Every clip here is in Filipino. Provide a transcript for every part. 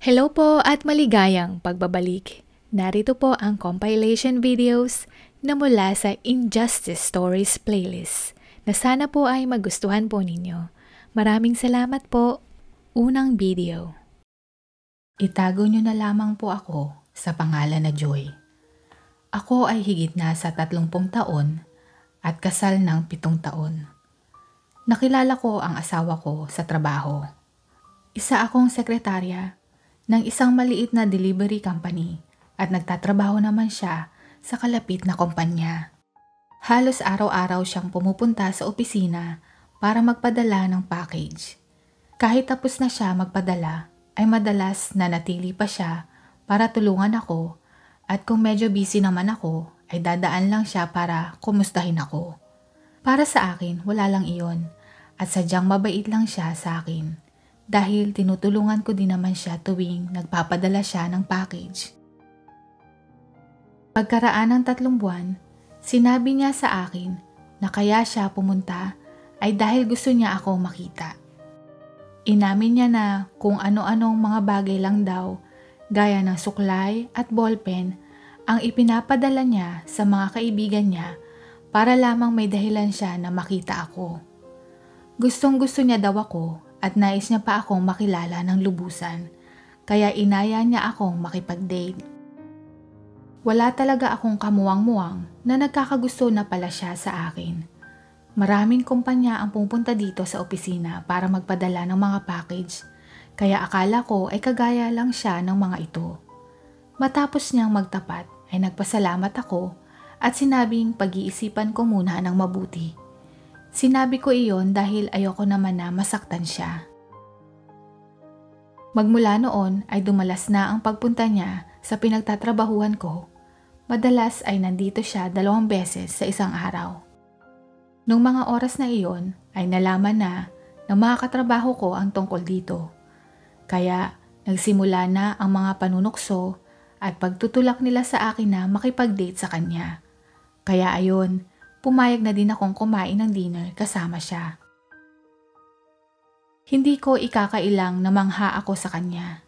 Hello po at maligayang pagbabalik. Narito po ang compilation videos na mula sa Injustice Stories playlist na sana po ay magustuhan po ninyo. Maraming salamat po. Unang video. Itago niyo na lamang po ako sa pangalan na Joy. Ako ay higit na sa 30 taon at kasal ng 7 taon. Nakilala ko ang asawa ko sa trabaho. Isa akong sekretarya ng isang maliit na delivery company at nagtatrabaho naman siya sa kalapit na kumpanya. Halos araw-araw siyang pumupunta sa opisina para magpadala ng package. Kahit tapos na siya magpadala, ay madalas na natili pa siya para tulungan ako at kung medyo busy naman ako, ay dadaan lang siya para kumustahin ako. Para sa akin, wala lang iyon at sadyang mabait lang siya sa akin. Dahil tinutulungan ko din naman siya tuwing nagpapadala siya ng package. Pagkaraan ng 3 buwan, sinabi niya sa akin na kaya siya pumunta ay dahil gusto niya ako makita. Inamin niya na kung ano-anong mga bagay lang daw, gaya ng suklay at ballpen, ang ipinapadala niya sa mga kaibigan niya para lamang may dahilan siya na makita ako. Gustong-gusto niya daw ako at nais niya pa akong makilala ng lubusan, kaya inaya niya akong makipag-date. Wala talaga akong kamuwang-muwang na nagkakagusto na pala siya sa akin. Maraming kumpanya ang pupunta dito sa opisina para magpadala ng mga package, kaya akala ko ay kagaya lang siya ng mga ito. Matapos niyang magtapat ay nagpasalamat ako at sinabing pag-iisipan ko muna ng mabuti. Sinabi ko iyon dahil ayoko naman na masaktan siya. Magmula noon ay dumalas na ang pagpunta niya sa pinagtatrabahuhan ko. Madalas ay nandito siya 2 beses sa isang araw. Nung mga oras na iyon ay nalaman na mga katrabaho ko ang tungkol dito. Kaya nagsimula na ang mga panunukso at pagtutulak nila sa akin na makipag-date sa kanya. Kaya ayon, pumayag na din akong kumain ng dinner kasama siya. Hindi ko ikakailang na mangha ako sa kanya.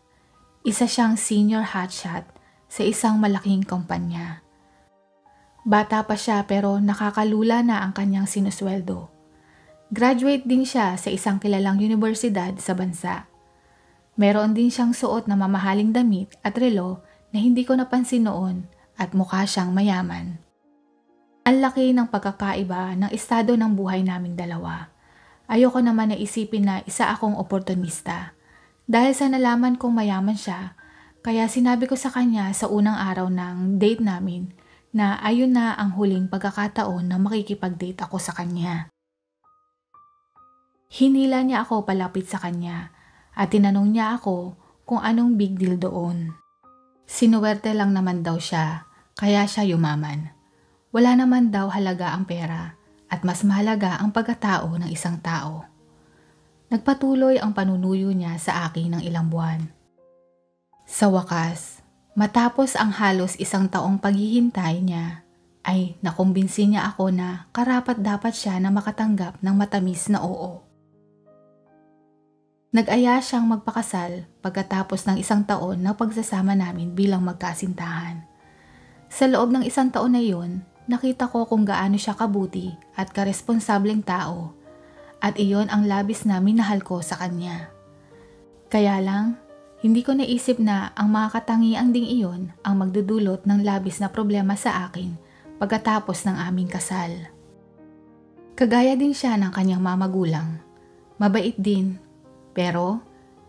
Isa siyang senior hotshot sa isang malaking kumpanya. Bata pa siya pero nakakalula na ang kanyang sinusweldo. Graduate din siya sa isang kilalang universidad sa bansa. Meron din siyang suot na mamahaling damit at relo na hindi ko napansin noon at mukha siyang mayaman. Ang laki ng pagkakaiba ng estado ng buhay naming dalawa. Ayoko naman na isipin na isa akong oportunista. Dahil sa nalaman kong mayaman siya, kaya sinabi ko sa kanya sa unang araw ng date namin na ayun na ang huling pagkakataon na makikipag-date ako sa kanya. Hinila niya ako palapit sa kanya at tinanong niya ako kung anong big deal doon. Sinuwerte lang naman daw siya, kaya siya yumaman. Wala naman daw halaga ang pera at mas mahalaga ang pagkatao ng isang tao. Nagpatuloy ang panunuyo niya sa akin ng ilang buwan. Sa wakas, matapos ang halos 1 taong paghihintay niya, ay nakumbinsi niya ako na karapat-dapat siya na makatanggap ng matamis na oo. Nag-aya siyang magpakasal pagkatapos ng 1 taon na pagsasama namin bilang magkasintahan. Sa loob ng 1 taon na iyon, nakita ko kung gaano siya kabuti at karesponsableng tao at iyon ang labis na minahal ko sa kanya. Kaya lang, hindi ko naisip na ang mga katangian ding iyon ang magdudulot ng labis na problema sa akin pagkatapos ng aming kasal. Kagaya din siya ng kanyang mamagulang. Mabait din, pero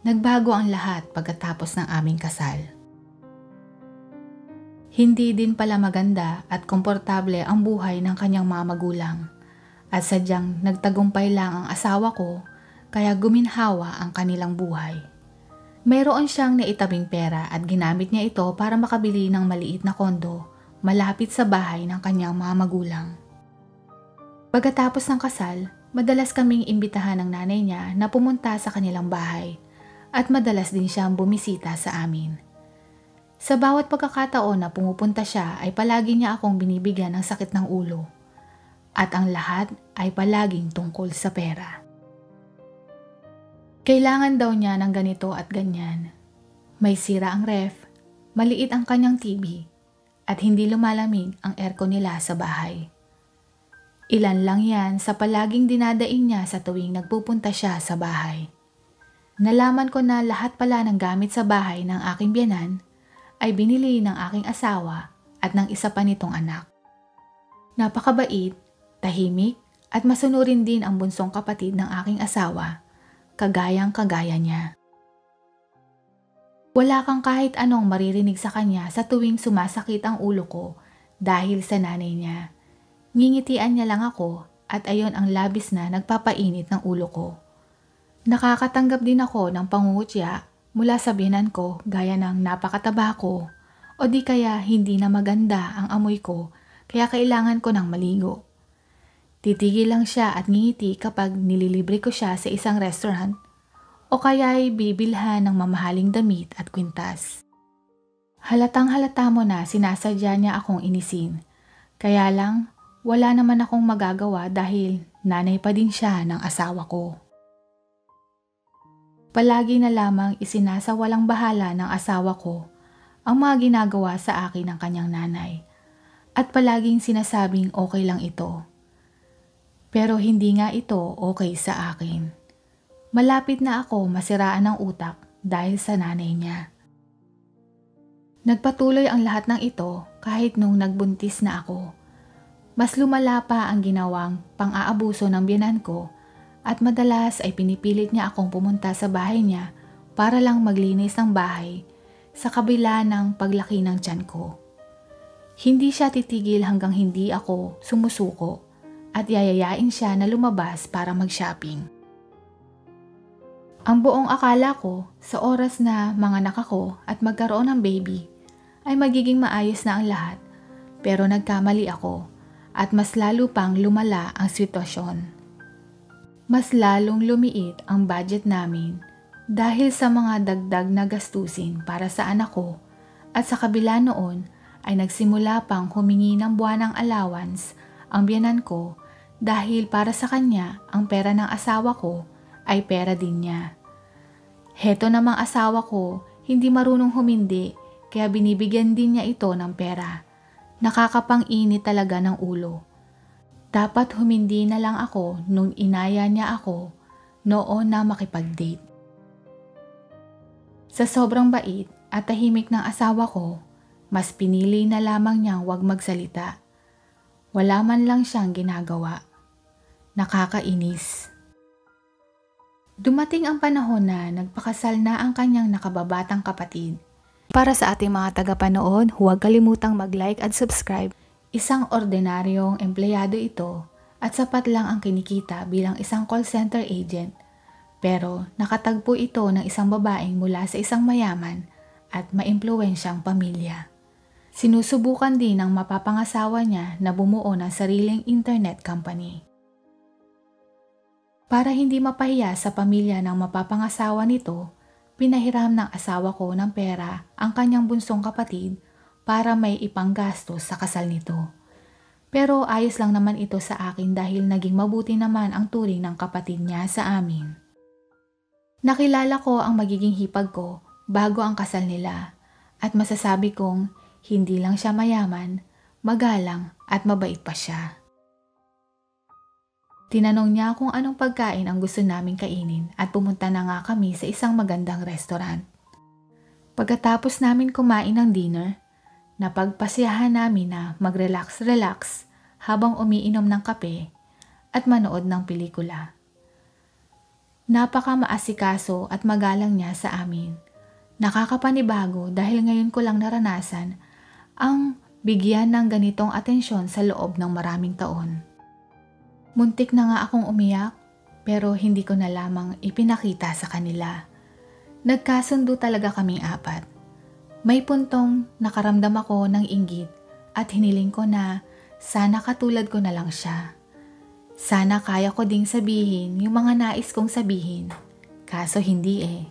nagbago ang lahat pagkatapos ng aming kasal. Hindi din pala maganda at komportable ang buhay ng kanyang mga magulang at sadyang nagtagumpay lang ang asawa ko kaya guminhawa ang kanilang buhay. Mayroon siyang naitabing pera at ginamit niya ito para makabili ng maliit na kondo malapit sa bahay ng kanyang mga magulang. Pagkatapos ng kasal, madalas kaming imbitahan ng nanay niya na pumunta sa kanilang bahay at madalas din siyang bumisita sa amin. Sa bawat pagkakataon na pumupunta siya ay palagi niya akong binibigyan ng sakit ng ulo. At ang lahat ay palaging tungkol sa pera. Kailangan daw niya ng ganito at ganyan. May sira ang ref, maliit ang kanyang TV, at hindi lumalamig ang aircon nila sa bahay. Ilan lang yan sa palaging dinadaing niya sa tuwing nagpupunta siya sa bahay. Nalaman ko na lahat pala ng gamit sa bahay ng aking biyenan ay binili ng aking asawa at ng isa pa nitong anak. Napakabait, tahimik at masunurin din ang bunsong kapatid ng aking asawa, kagayang-kagaya niya. Wala kang kahit anong maririnig sa kanya sa tuwing sumasakit ang ulo ko dahil sa nanay niya. Ngingitian niya lang ako at ayon ang labis na nagpapainit ng ulo ko. Nakakatanggap din ako ng pangungutya mula sa biyenan ko gaya ng napakataba ko o di kaya hindi na maganda ang amoy ko kaya kailangan ko ng maligo. Titigil lang siya at ngingiti kapag nililibre ko siya sa isang restaurant o kaya'y bibilhan ng mamahaling damit at kwintas. Halatang halata mo na sinasadya niya akong inisin. Kaya lang, wala naman akong magagawa dahil nanay pa din siya ng asawa ko. Palagi na lamang isinasawalang bahala ng asawa ko ang mga ginagawa sa akin ng kanyang nanay at palaging sinasabing okay lang ito. Pero hindi nga ito okay sa akin. Malapit na ako masiraan ng utak dahil sa nanay niya. Nagpatuloy ang lahat ng ito kahit nung nagbuntis na ako. Mas lumala pa ang ginawang pang-aabuso ng biyenan ko at madalas ay pinipilit niya akong pumunta sa bahay niya para lang maglinis ng bahay sa kabila ng paglaki ng tiyan ko. Hindi siya titigil hanggang hindi ako sumusuko at yayayain siya na lumabas para mag-shopping. Ang buong akala ko sa oras na manganak ako at magkaroon ng baby ay magiging maayos na ang lahat pero nagkamali ako at mas lalo pang lumala ang sitwasyon. Mas lalong lumiit ang budget namin dahil sa mga dagdag na gastusin para sa anak ko at sa kabila noon ay nagsimula pang humingi ng buwanang allowance ang biyenan ko dahil para sa kanya ang pera ng asawa ko ay pera din niya. Heto namang asawa ko hindi marunong humindi kaya binibigyan din niya ito ng pera. Nakakapang-init talaga ng ulo. Dapat humindi na lang ako nung inaya niya ako noon na makipag-date. Sa sobrang bait at tahimik ng asawa ko, mas pinili na lamang niyang huwag magsalita. Wala man lang siyang ginagawa. Nakakainis. Dumating ang panahon na nagpakasal na ang kanyang nakababatang kapatid. Para sa ating mga tagapanood, huwag kalimutang mag-like at subscribe. Isang ordinaryong empleyado ito at sapat lang ang kinikita bilang isang call center agent. Pero nakatagpo ito ng isang babaeng mula sa isang mayaman at maimpluwensyang pamilya. Sinusubukan din ng mapapangasawa niya na bumuo ng sariling internet company. Para hindi mapahiya sa pamilya ng mapapangasawa nito, pinahiram ng asawa ko ng pera ang kanyang bunsong kapatid para may ipanggastos sa kasal nito. Pero ayos lang naman ito sa akin dahil naging mabuti naman ang turing ng kapatid niya sa amin. Nakilala ko ang magiging hipag ko bago ang kasal nila at masasabi kong hindi lang siya mayaman, magalang at mabait pa siya. Tinanong niya kung anong pagkain ang gusto naming kainin at pumunta na nga kami sa isang magandang restaurant. Pagkatapos namin kumain ng dinner, napagpasyahan namin na mag-relax-relax habang umiinom ng kape at manood ng pelikula. Napaka-maasikaso at magalang niya sa amin. Nakakapanibago dahil ngayon ko lang naranasan ang bigyan ng ganitong atensyon sa loob ng maraming taon. Muntik na nga akong umiyak pero hindi ko na lamang ipinakita sa kanila. Nagkasundo talaga kaming apat. May puntong nakaramdam ako ng inggit at hiniling ko na sana katulad ko na lang siya. Sana kaya ko ding sabihin yung mga nais kong sabihin, kaso hindi eh.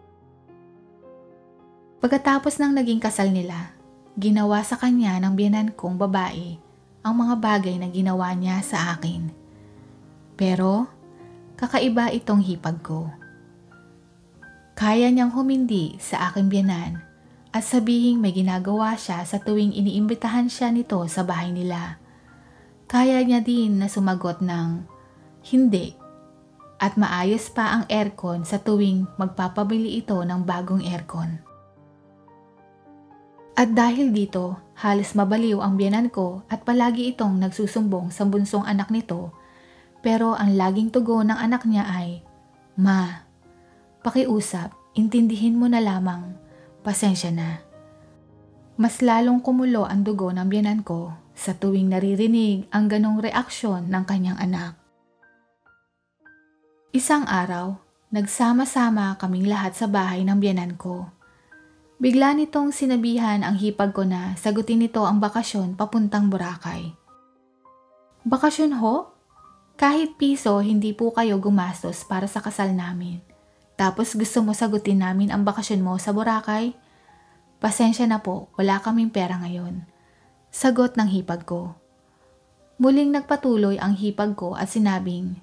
Pagkatapos ng naging kasal nila, ginawa sa kanya ng biyenan kong babae ang mga bagay na ginawa niya sa akin. Pero kakaiba itong hipag ko. Kaya niyang humindi sa aking biyenan at sabihing may ginagawa siya sa tuwing iniimbitahan siya nito sa bahay nila. Kaya niya din na sumagot ng hindi at maayos pa ang aircon sa tuwing magpapabili ito ng bagong aircon. At dahil dito, halos mabaliw ang biyenan ko at palagi itong nagsusumbong sa bunsong anak nito, pero ang laging tugon ng anak niya ay, "Ma, pakiusap, intindihin mo na lamang, pasensya na." Mas lalong kumulo ang dugo ng biyenan ko sa tuwing naririnig ang ganong reaksyon ng kanyang anak. Isang araw, nagsama-sama kaming lahat sa bahay ng biyenan ko. Bigla nitong sinabihan ang hipag ko na sagutin nito ang bakasyon papuntang Boracay. "Bakasyon ho? Kahit piso hindi po kayo gumastos para sa kasal namin. Tapos gusto mo sagutin namin ang bakasyon mo sa Boracay? Pasensya na po, wala kaming pera ngayon." Sagot ng hipag ko. Muling nagpatuloy ang hipag ko at sinabing,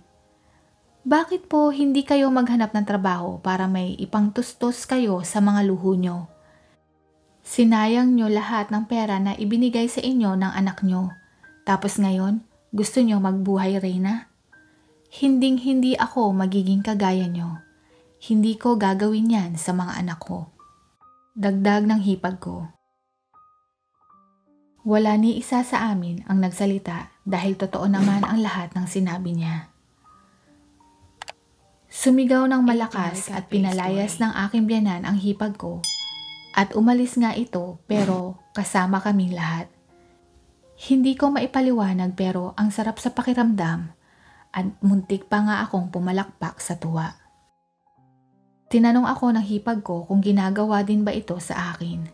"Bakit po hindi kayo maghanap ng trabaho para may ipangtustos kayo sa mga luho nyo? Sinayang nyo lahat ng pera na ibinigay sa inyo ng anak nyo. Tapos ngayon, gusto nyo magbuhay reyna? Hinding-hindi ako magiging kagaya nyo. Hindi ko gagawin yan sa mga anak ko." Dagdag ng hipag ko. Wala ni isa sa amin ang nagsalita dahil totoo naman ang lahat ng sinabi niya. Sumigaw ng malakas at pinalayas ng aking biyenan ang hipag ko at umalis nga ito pero kasama kaming lahat. Hindi ko maipaliwanag pero ang sarap sa pakiramdam at muntik pa nga akong pumalakpak sa tuwa. Tinanong ako ng hipag ko kung ginagawa din ba ito sa akin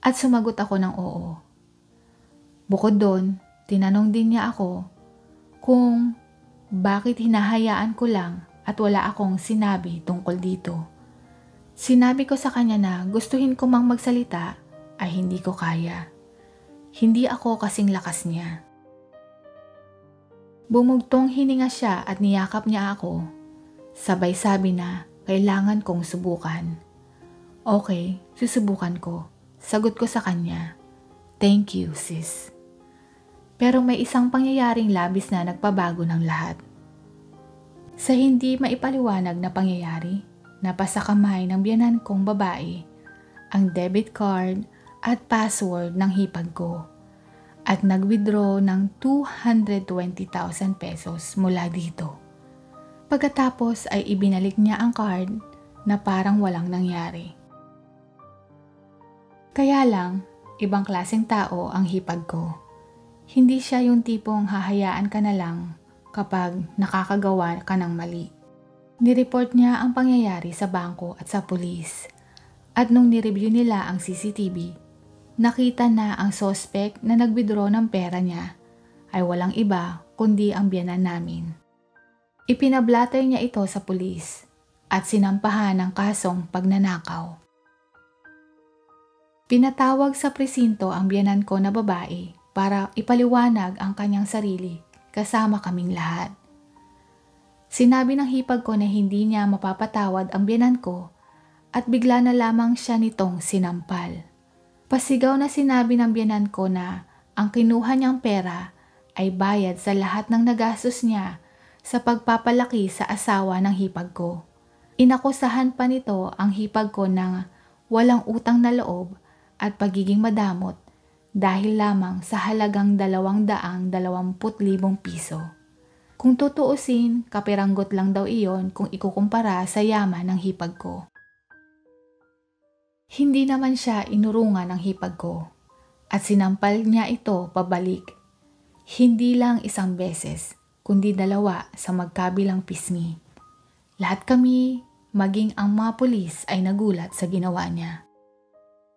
at sumagot ako ng oo. Bukod doon, tinanong din niya ako kung bakit hinahayaan ko lang at wala akong sinabi tungkol dito. Sinabi ko sa kanya na gustuhin ko mang magsalita ay hindi ko kaya. Hindi ako kasing lakas niya. Bumugtong hininga siya at niyakap niya ako. Sabay sabi na kailangan kong subukan. Okay, susubukan ko. Sagot ko sa kanya, "Thank you, sis." Pero may isang pangyayaring labis na nagpabago ng lahat. Sa hindi maipaliwanag na pangyayari, napasa kamay ng biyenan kong babae ang debit card at password ng hipag ko at nag-withdraw ng 220,000 pesos mula dito. Pagkatapos ay ibinalik niya ang card na parang walang nangyari. Kaya lang, ibang klaseng tao ang hipag ko. Hindi siya yung tipong hahayaan ka na lang kapag nakakagawa ka ng mali. Nireport niya ang pangyayari sa bangko at sa pulis. At nung nireview nila ang CCTV, nakita na ang suspect na nag-withdraw ng pera niya ay walang iba kundi ang biyenan namin. Ipinablatay niya ito sa pulis at sinampahan ng kasong pagnanakaw. Pinatawag sa presinto ang biyenan ko na babae para ipaliwanag ang kanyang sarili kasama kaming lahat. Sinabi ng hipag ko na hindi niya mapapatawad ang biyenan ko at bigla na lamang siya nitong sinampal. Pasigaw na sinabi ng biyenan ko na ang kinuha niyang pera ay bayad sa lahat ng nagastos niya sa pagpapalaki sa asawa ng hipag ko. Inakusahan pa nito ang hipag ko ng walang utang na loob at pagiging madamot dahil lamang sa halagang 220,000 piso. Kung tutuusin, kapiranggot lang daw iyon kung ikukumpara sa yaman ng hipag ko. Hindi naman siya inurungan ng hipag ko at sinampal niya ito pabalik. Hindi lang isang beses, kundi 2 sa magkabilang pisngi. Lahat kami, maging ang mga pulis ay nagulat sa ginawa niya.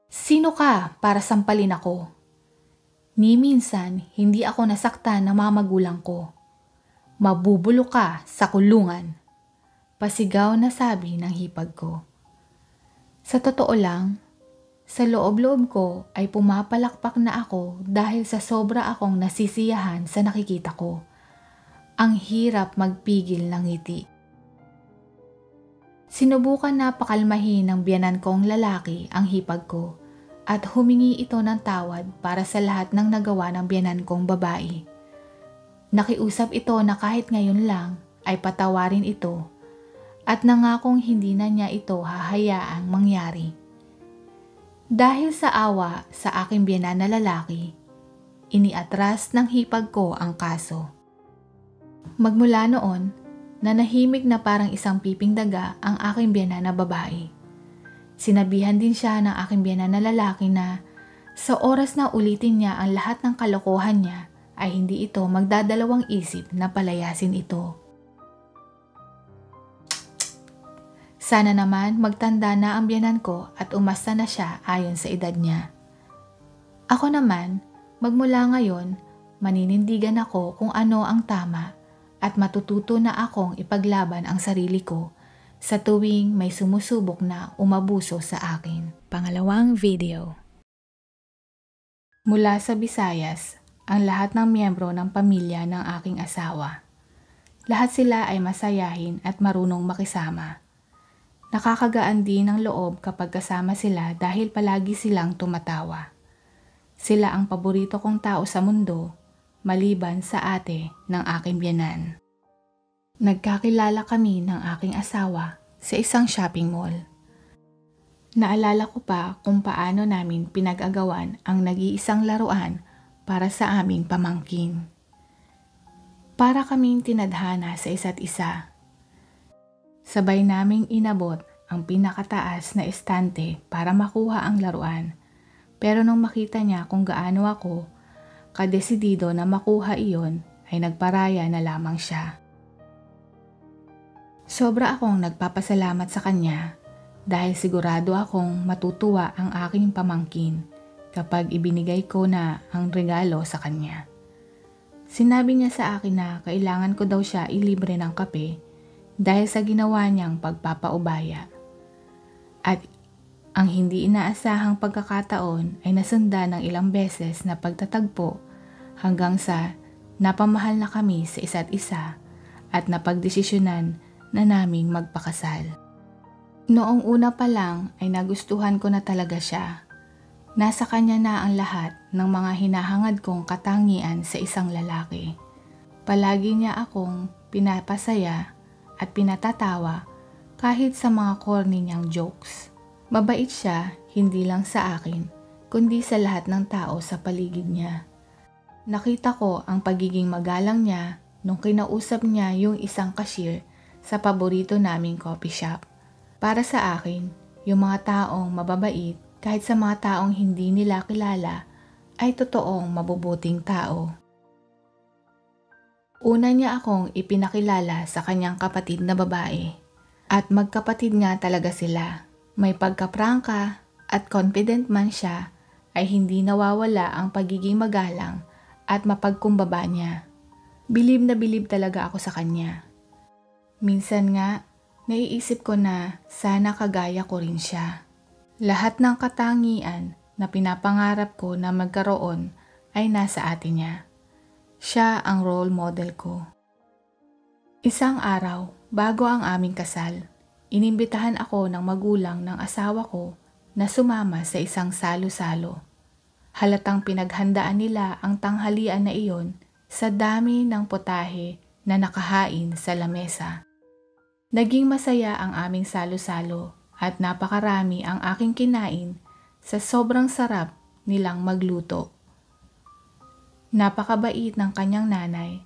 "Sino ka para sampalin ako? Ni minsan hindi ako nasaktan ng mga magulang ko. Mabubulok ka sa kulungan." Pasigaw na sabi ng hipag ko. Sa totoo lang, sa loob-loob ko ay pumapalakpak na ako dahil sa sobra akong nasisiyahan sa nakikita ko. Ang hirap magpigil ng ngiti. Sinubukan na pakalmahin ng biyanan kong lalaki ang hipag ko at humingi ito ng tawad para sa lahat ng nagawa ng biyanan kong babae. Nakiusap ito na kahit ngayon lang ay patawarin ito at nangakong hindi na niya ito hahayaang mangyari. Dahil sa awa sa aking biyanan na lalaki, iniatras ng hipag ko ang kaso. Magmula noon, nanahimik na parang isang piping daga ang aking biyanan na babae. Sinabihan din siya ng aking biyanan na lalaki na sa oras na ulitin niya ang lahat ng kalokohan niya ay hindi ito magdadalawang isip na palayasin ito. Sana naman magtanda na ang biyanan ko at umasta na siya ayon sa edad niya. Ako naman, magmula ngayon, maninindigan ako kung ano ang tama at matututo na akong ipaglaban ang sarili ko sa tuwing may sumusubok na umabuso sa akin. Pangalawang video. Mula sa Visayas, ang lahat ng miyembro ng pamilya ng aking asawa. Lahat sila ay masayahin at marunong makisama. Nakakagaan din ng loob kapag kasama sila dahil palagi silang tumatawa. Sila ang paborito kong tao sa mundo, maliban sa ate ng aking biyanan. Nagkakilala kami ng aking asawa sa isang shopping mall. Naalala ko pa kung paano namin pinag-agawan ang nag-iisang laruan para sa aming pamangkin. Para kaming tinadhana sa isa't isa. Sabay naming inabot ang pinakataas na estante para makuha ang laruan. Pero nung makita niya kung gaano ako kadesidido na makuha iyon, ay nagparaya na lamang siya. Sobra akong nagpapasalamat sa kanya dahil sigurado akong matutuwa ang aking pamangkin kapag ibinigay ko na ang regalo sa kanya. Sinabi niya sa akin na kailangan ko daw siya ilibre ng kape dahil sa ginawa niyang pagpapaubaya. At ang hindi inaasahang pagkakataon ay nasundan ng ilang beses na pagtatagpo hanggang sa napamahal na kami sa isa't isa at napagdesisyonan na naming magpakasal. Noong una pa lang ay nagustuhan ko na talaga siya. Nasa kanya na ang lahat ng mga hinahangad kong katangian sa isang lalaki. Palagi niya akong pinapasaya at pinatatawa kahit sa mga corny niyang jokes. Mabait siya hindi lang sa akin, kundi sa lahat ng tao sa paligid niya. Nakita ko ang pagiging magalang niya nung kinausap niya yung isang cashier sa paborito naming coffee shop. Para sa akin, yung mga taong mababait kahit sa mga taong hindi nila kilala ay totoong mabubuting tao. Una niya akong ipinakilala sa kanyang kapatid na babae. At magkapatid nga talaga sila. May pagkaprangka at confident man siya ay hindi nawawala ang pagiging magalang at mapagkumbaba niya. Bilib na bilib talaga ako sa kanya. Minsan nga, naiisip ko na sana kagaya ko rin siya. Lahat ng katangian na pinapangarap ko na magkaroon ay nasa atin niya. Siya ang role model ko. Isang araw, bago ang aming kasal, inimbitahan ako ng magulang ng asawa ko na sumama sa isang salo-salo. Halatang pinaghandaan nila ang tanghalian na iyon sa dami ng potahe na nakahain sa lamesa. Naging masaya ang aming salo-salo at napakarami ang aking kinain sa sobrang sarap nilang magluto. Napakabait ng kanyang nanay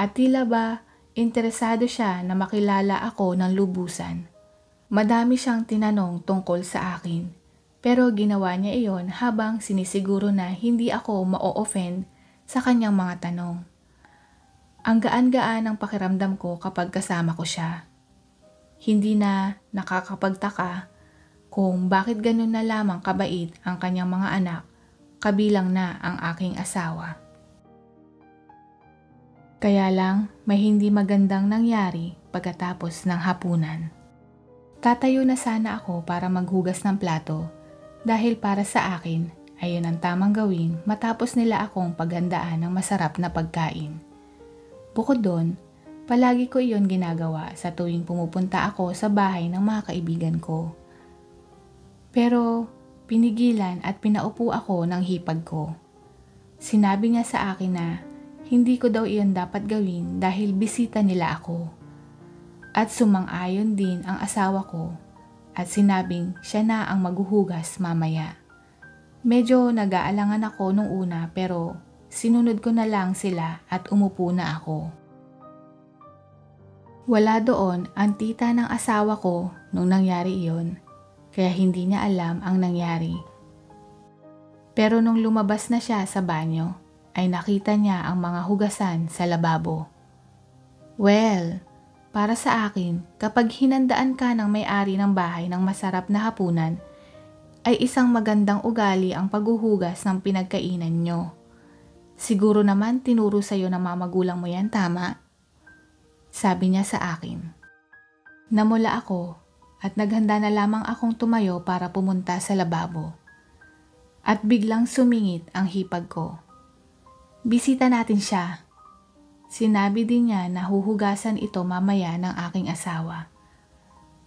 at tila ba interesado siya na makilala ako ng lubusan. Madami siyang tinanong tungkol sa akin, pero ginawa niya iyon habang sinisiguro na hindi ako ma-offend sa kanyang mga tanong. Ang gaan-gaan ang pakiramdam ko kapag kasama ko siya. Hindi na nakakapagtaka kung bakit ganun na lamang kabait ang kanyang mga anak, kabilang na ang aking asawa. Kaya lang may hindi magandang nangyari pagkatapos ng hapunan. Tatayo na sana ako para maghugas ng plato dahil para sa akin ayun ang tamang gawin matapos nila akong paghandaan ng masarap na pagkain. Bukod doon, Palagi ko iyon ginagawa sa tuwing pumupunta ako sa bahay ng mga kaibigan ko. Pero pinigilan at pinaupo ako ng hipag ko. Sinabi niya sa akin na hindi ko daw iyon dapat gawin dahil bisita nila ako. At sumang-ayon din ang asawa ko at sinabing siya na ang maghuhugas mamaya. Medyo nag-aalangan ako nung una pero sinunod ko na lang sila at umupo na ako. Wala doon ang tita ng asawa ko nung nangyari iyon, kaya hindi niya alam ang nangyari. Pero nung lumabas na siya sa banyo, ay nakita niya ang mga hugasan sa lababo. Well, para sa akin, kapag hinandaan ka ng may-ari ng bahay ng masarap na hapunan, ay isang magandang ugali ang paghuhugas ng pinagkainan nyo. Siguro naman tinuro sa'yo ng mga magulang mo yan, tama? Sabi niya sa akin. Namula ako at naghanda na lamang akong tumayo para pumunta sa lababo. At biglang sumingit ang hipag ko. Bisita natin siya. Sinabi din niya na huhugasan ito mamaya ng aking asawa.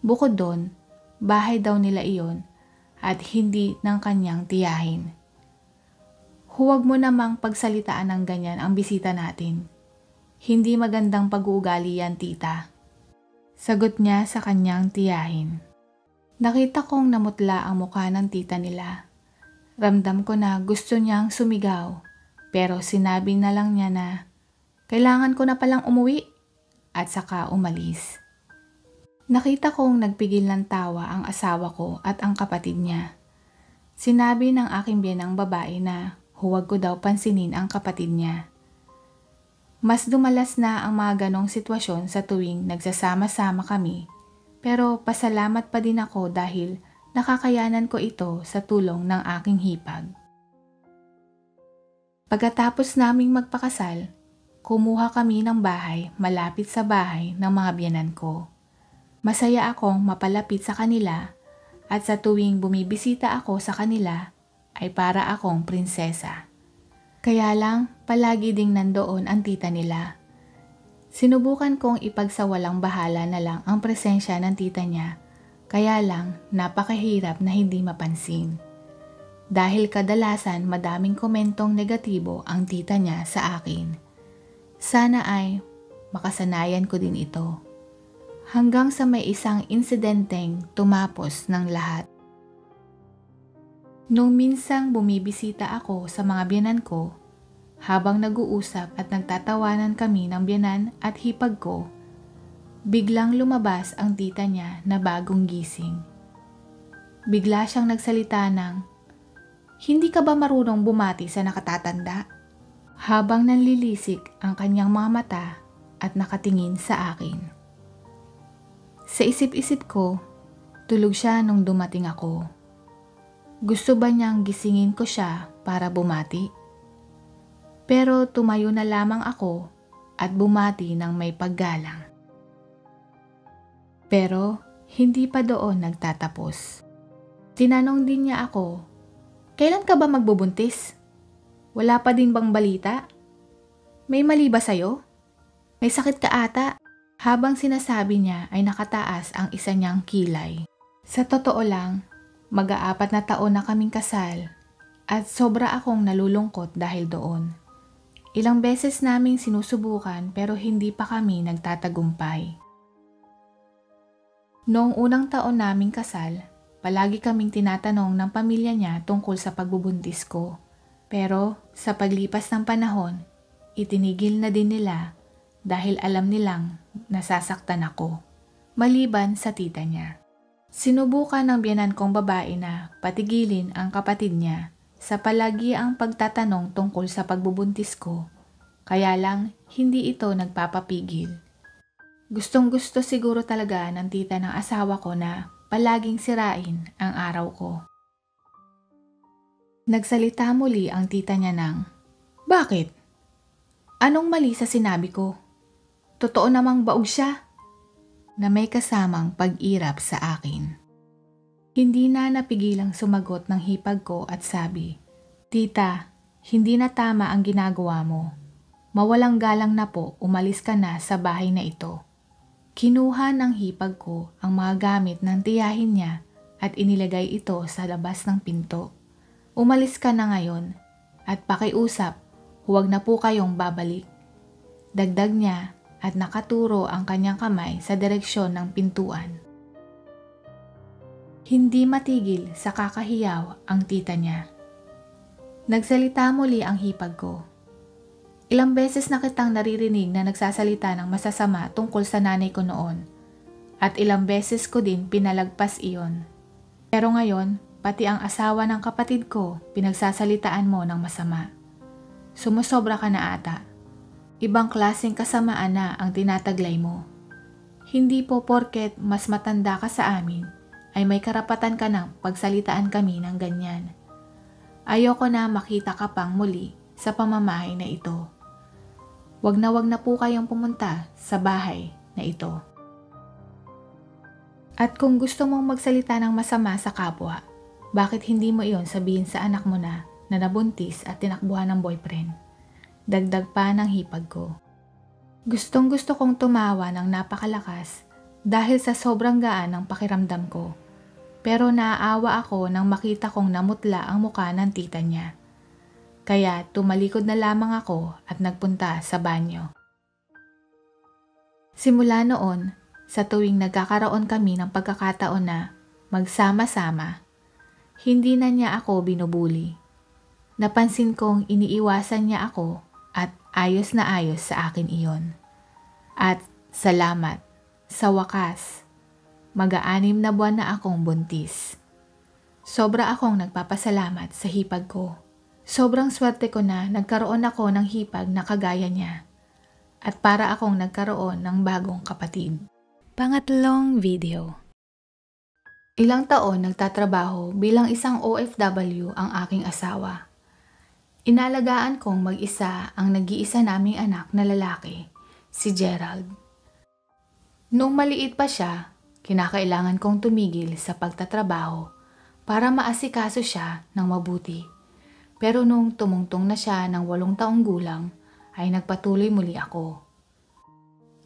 Bukod doon, bahay daw nila iyon at hindi ng kanyang tiyahin. Huwag mo namang pagsalitaan ng ganyan ang bisita natin. Hindi magandang pag-uugali yan, tita. Sagot niya sa kanyang tiyahin. Nakita kong namutla ang mukha ng tita nila. Ramdam ko na gusto niyang sumigaw, pero sinabi na lang niya na kailangan ko na palang umuwi at saka umalis. Nakita kong nagpigil ng tawa ang asawa ko at ang kapatid niya. Sinabi ng aking biyenang babae na huwag ko daw pansinin ang kapatid niya. Mas dumalas na ang mga ganong sitwasyon sa tuwing nagsasama-sama kami, pero pasalamat pa din ako dahil nakakayanan ko ito sa tulong ng aking hipag. Pagkatapos naming magpakasal, kumuha kami ng bahay malapit sa bahay ng mga biyenan ko. Masaya akong mapalapit sa kanila at sa tuwing bumibisita ako sa kanila ay para akong prinsesa. Kaya lang, palagi ding nandoon ang tita nila. Sinubukan kong ipagsawalang bahala na lang ang presensya ng tita niya, kaya lang napakahirap na hindi mapansin. Dahil kadalasan madaming komentong negatibo ang tita niya sa akin. Sana ay makasanayan ko din ito. Hanggang sa may isang insidenteng tumapos ng lahat. Nung minsang bumibisita ako sa mga biyenan ko, habang nag-uusap at nagtatawanan kami ng biyenan at hipag ko, biglang lumabas ang tita niya na bagong gising. Bigla siyang nagsalita ng, "Hindi ka ba marunong bumati sa nakatatanda?" Habang nanlilisik ang kanyang mga mata at nakatingin sa akin. Sa isip-isip ko, tulog siya nung dumating ako. Gusto ba niyang gisingin ko siya para bumati? Pero tumayo na lamang ako at bumati ng may paggalang. Pero hindi pa doon nagtatapos. Tinanong din niya ako, "Kailan ka ba magbubuntis? Wala pa din bang balita? May mali ba sa'yo? May sakit ka ata?" Habang sinasabi niya ay nakataas ang isa niyang kilay. Sa totoo lang, mag-4 na taon na kaming kasal at sobra akong nalulungkot dahil doon. Ilang beses naming sinusubukan pero hindi pa kami nagtatagumpay. Noong unang taon naming kasal, palagi kaming tinatanong ng pamilya niya tungkol sa pagbubuntis ko. Pero sa paglipas ng panahon, itinigil na din nila dahil alam nilang nasasaktan ako. Maliban sa tita niya. Sinubukan ng biyenan kong babae na patigilin ang kapatid niya sa palagi ang pagtatanong tungkol sa pagbubuntis ko. Kaya lang hindi ito nagpapapigil. Gustong-gusto siguro talaga ng tita ng asawa ko na palaging sirain ang araw ko. Nagsalita muli ang tita niya ng, "Bakit? Anong mali sa sinabi ko? Totoo namang baog siya," na may kasamang pag-irap sa akin. Hindi na napigilang sumagot ng hipag ko at sabi, "Tita, hindi na tama ang ginagawa mo. Mawalang galang na po, umalis ka na sa bahay na ito. Kinuha ng hipag ko ang mga gamit ng tiyahin niya at inilagay ito sa labas ng pinto. Umalis ka na ngayon at pakiusap, huwag na po kayong babalik. Dagdag niya at nakaturo ang kanyang kamay sa direksyon ng pintuan. Hindi matigil sa kakahiyaw ang tita niya. Nagsalita muli ang hipag ko. Ilang beses na kitang naririnig na nagsasalita ng masasama tungkol sa nanay ko noon. At ilang beses ko din pinalagpas iyon. Pero ngayon, pati ang asawa ng kapatid ko, pinagsasalitaan mo ng masama. Sumusobra ka na ata. Ibang klaseng kasamaan na ang tinataglay mo. Hindi po porket mas matanda ka sa amin, ay may karapatan ka ng pagsalitaan kami ng ganyan. Ayoko na makita ka pang muli sa pamamahay na ito. Wag na po kayong pumunta sa bahay na ito. At kung gusto mong magsalita ng masama sa kapwa, bakit hindi mo iyon sabihin sa anak mo na nabuntis at tinakbuhan ng boyfriend? Dagdag pa ng hipag ko. Gustong gusto kong tumawa ng napakalakas dahil sa sobrang gaan ng pakiramdam ko. Pero naaawa ako nang makita kong namutla ang muka ng tita niya. Kaya tumalikod na lamang ako at nagpunta sa banyo. Simula noon, sa tuwing nagkakaroon kami ng pagkakataon na magsama-sama, hindi na niya ako binubuli. Napansin kong iniiwasan niya ako at ayos na ayos sa akin iyon. At salamat, sa wakas, mag-aanim na buwan na akong buntis. Sobra akong nagpapasalamat sa hipag ko. Sobrang swerte ko na nagkaroon ako ng hipag na kagaya niya. At para akong nagkaroon ng bagong kapatid. Pangatlong video. Ilang taon nagtatrabaho bilang isang OFW ang aking asawa. Inalagaan kong mag-isa ang nag-iisa naming anak na lalaki, si Gerald. Noong maliit pa siya, kinakailangan kong tumigil sa pagtatrabaho para maasikaso siya ng mabuti. Pero nung tumungtong na siya ng 8 taong gulang, ay nagpatuloy muli ako.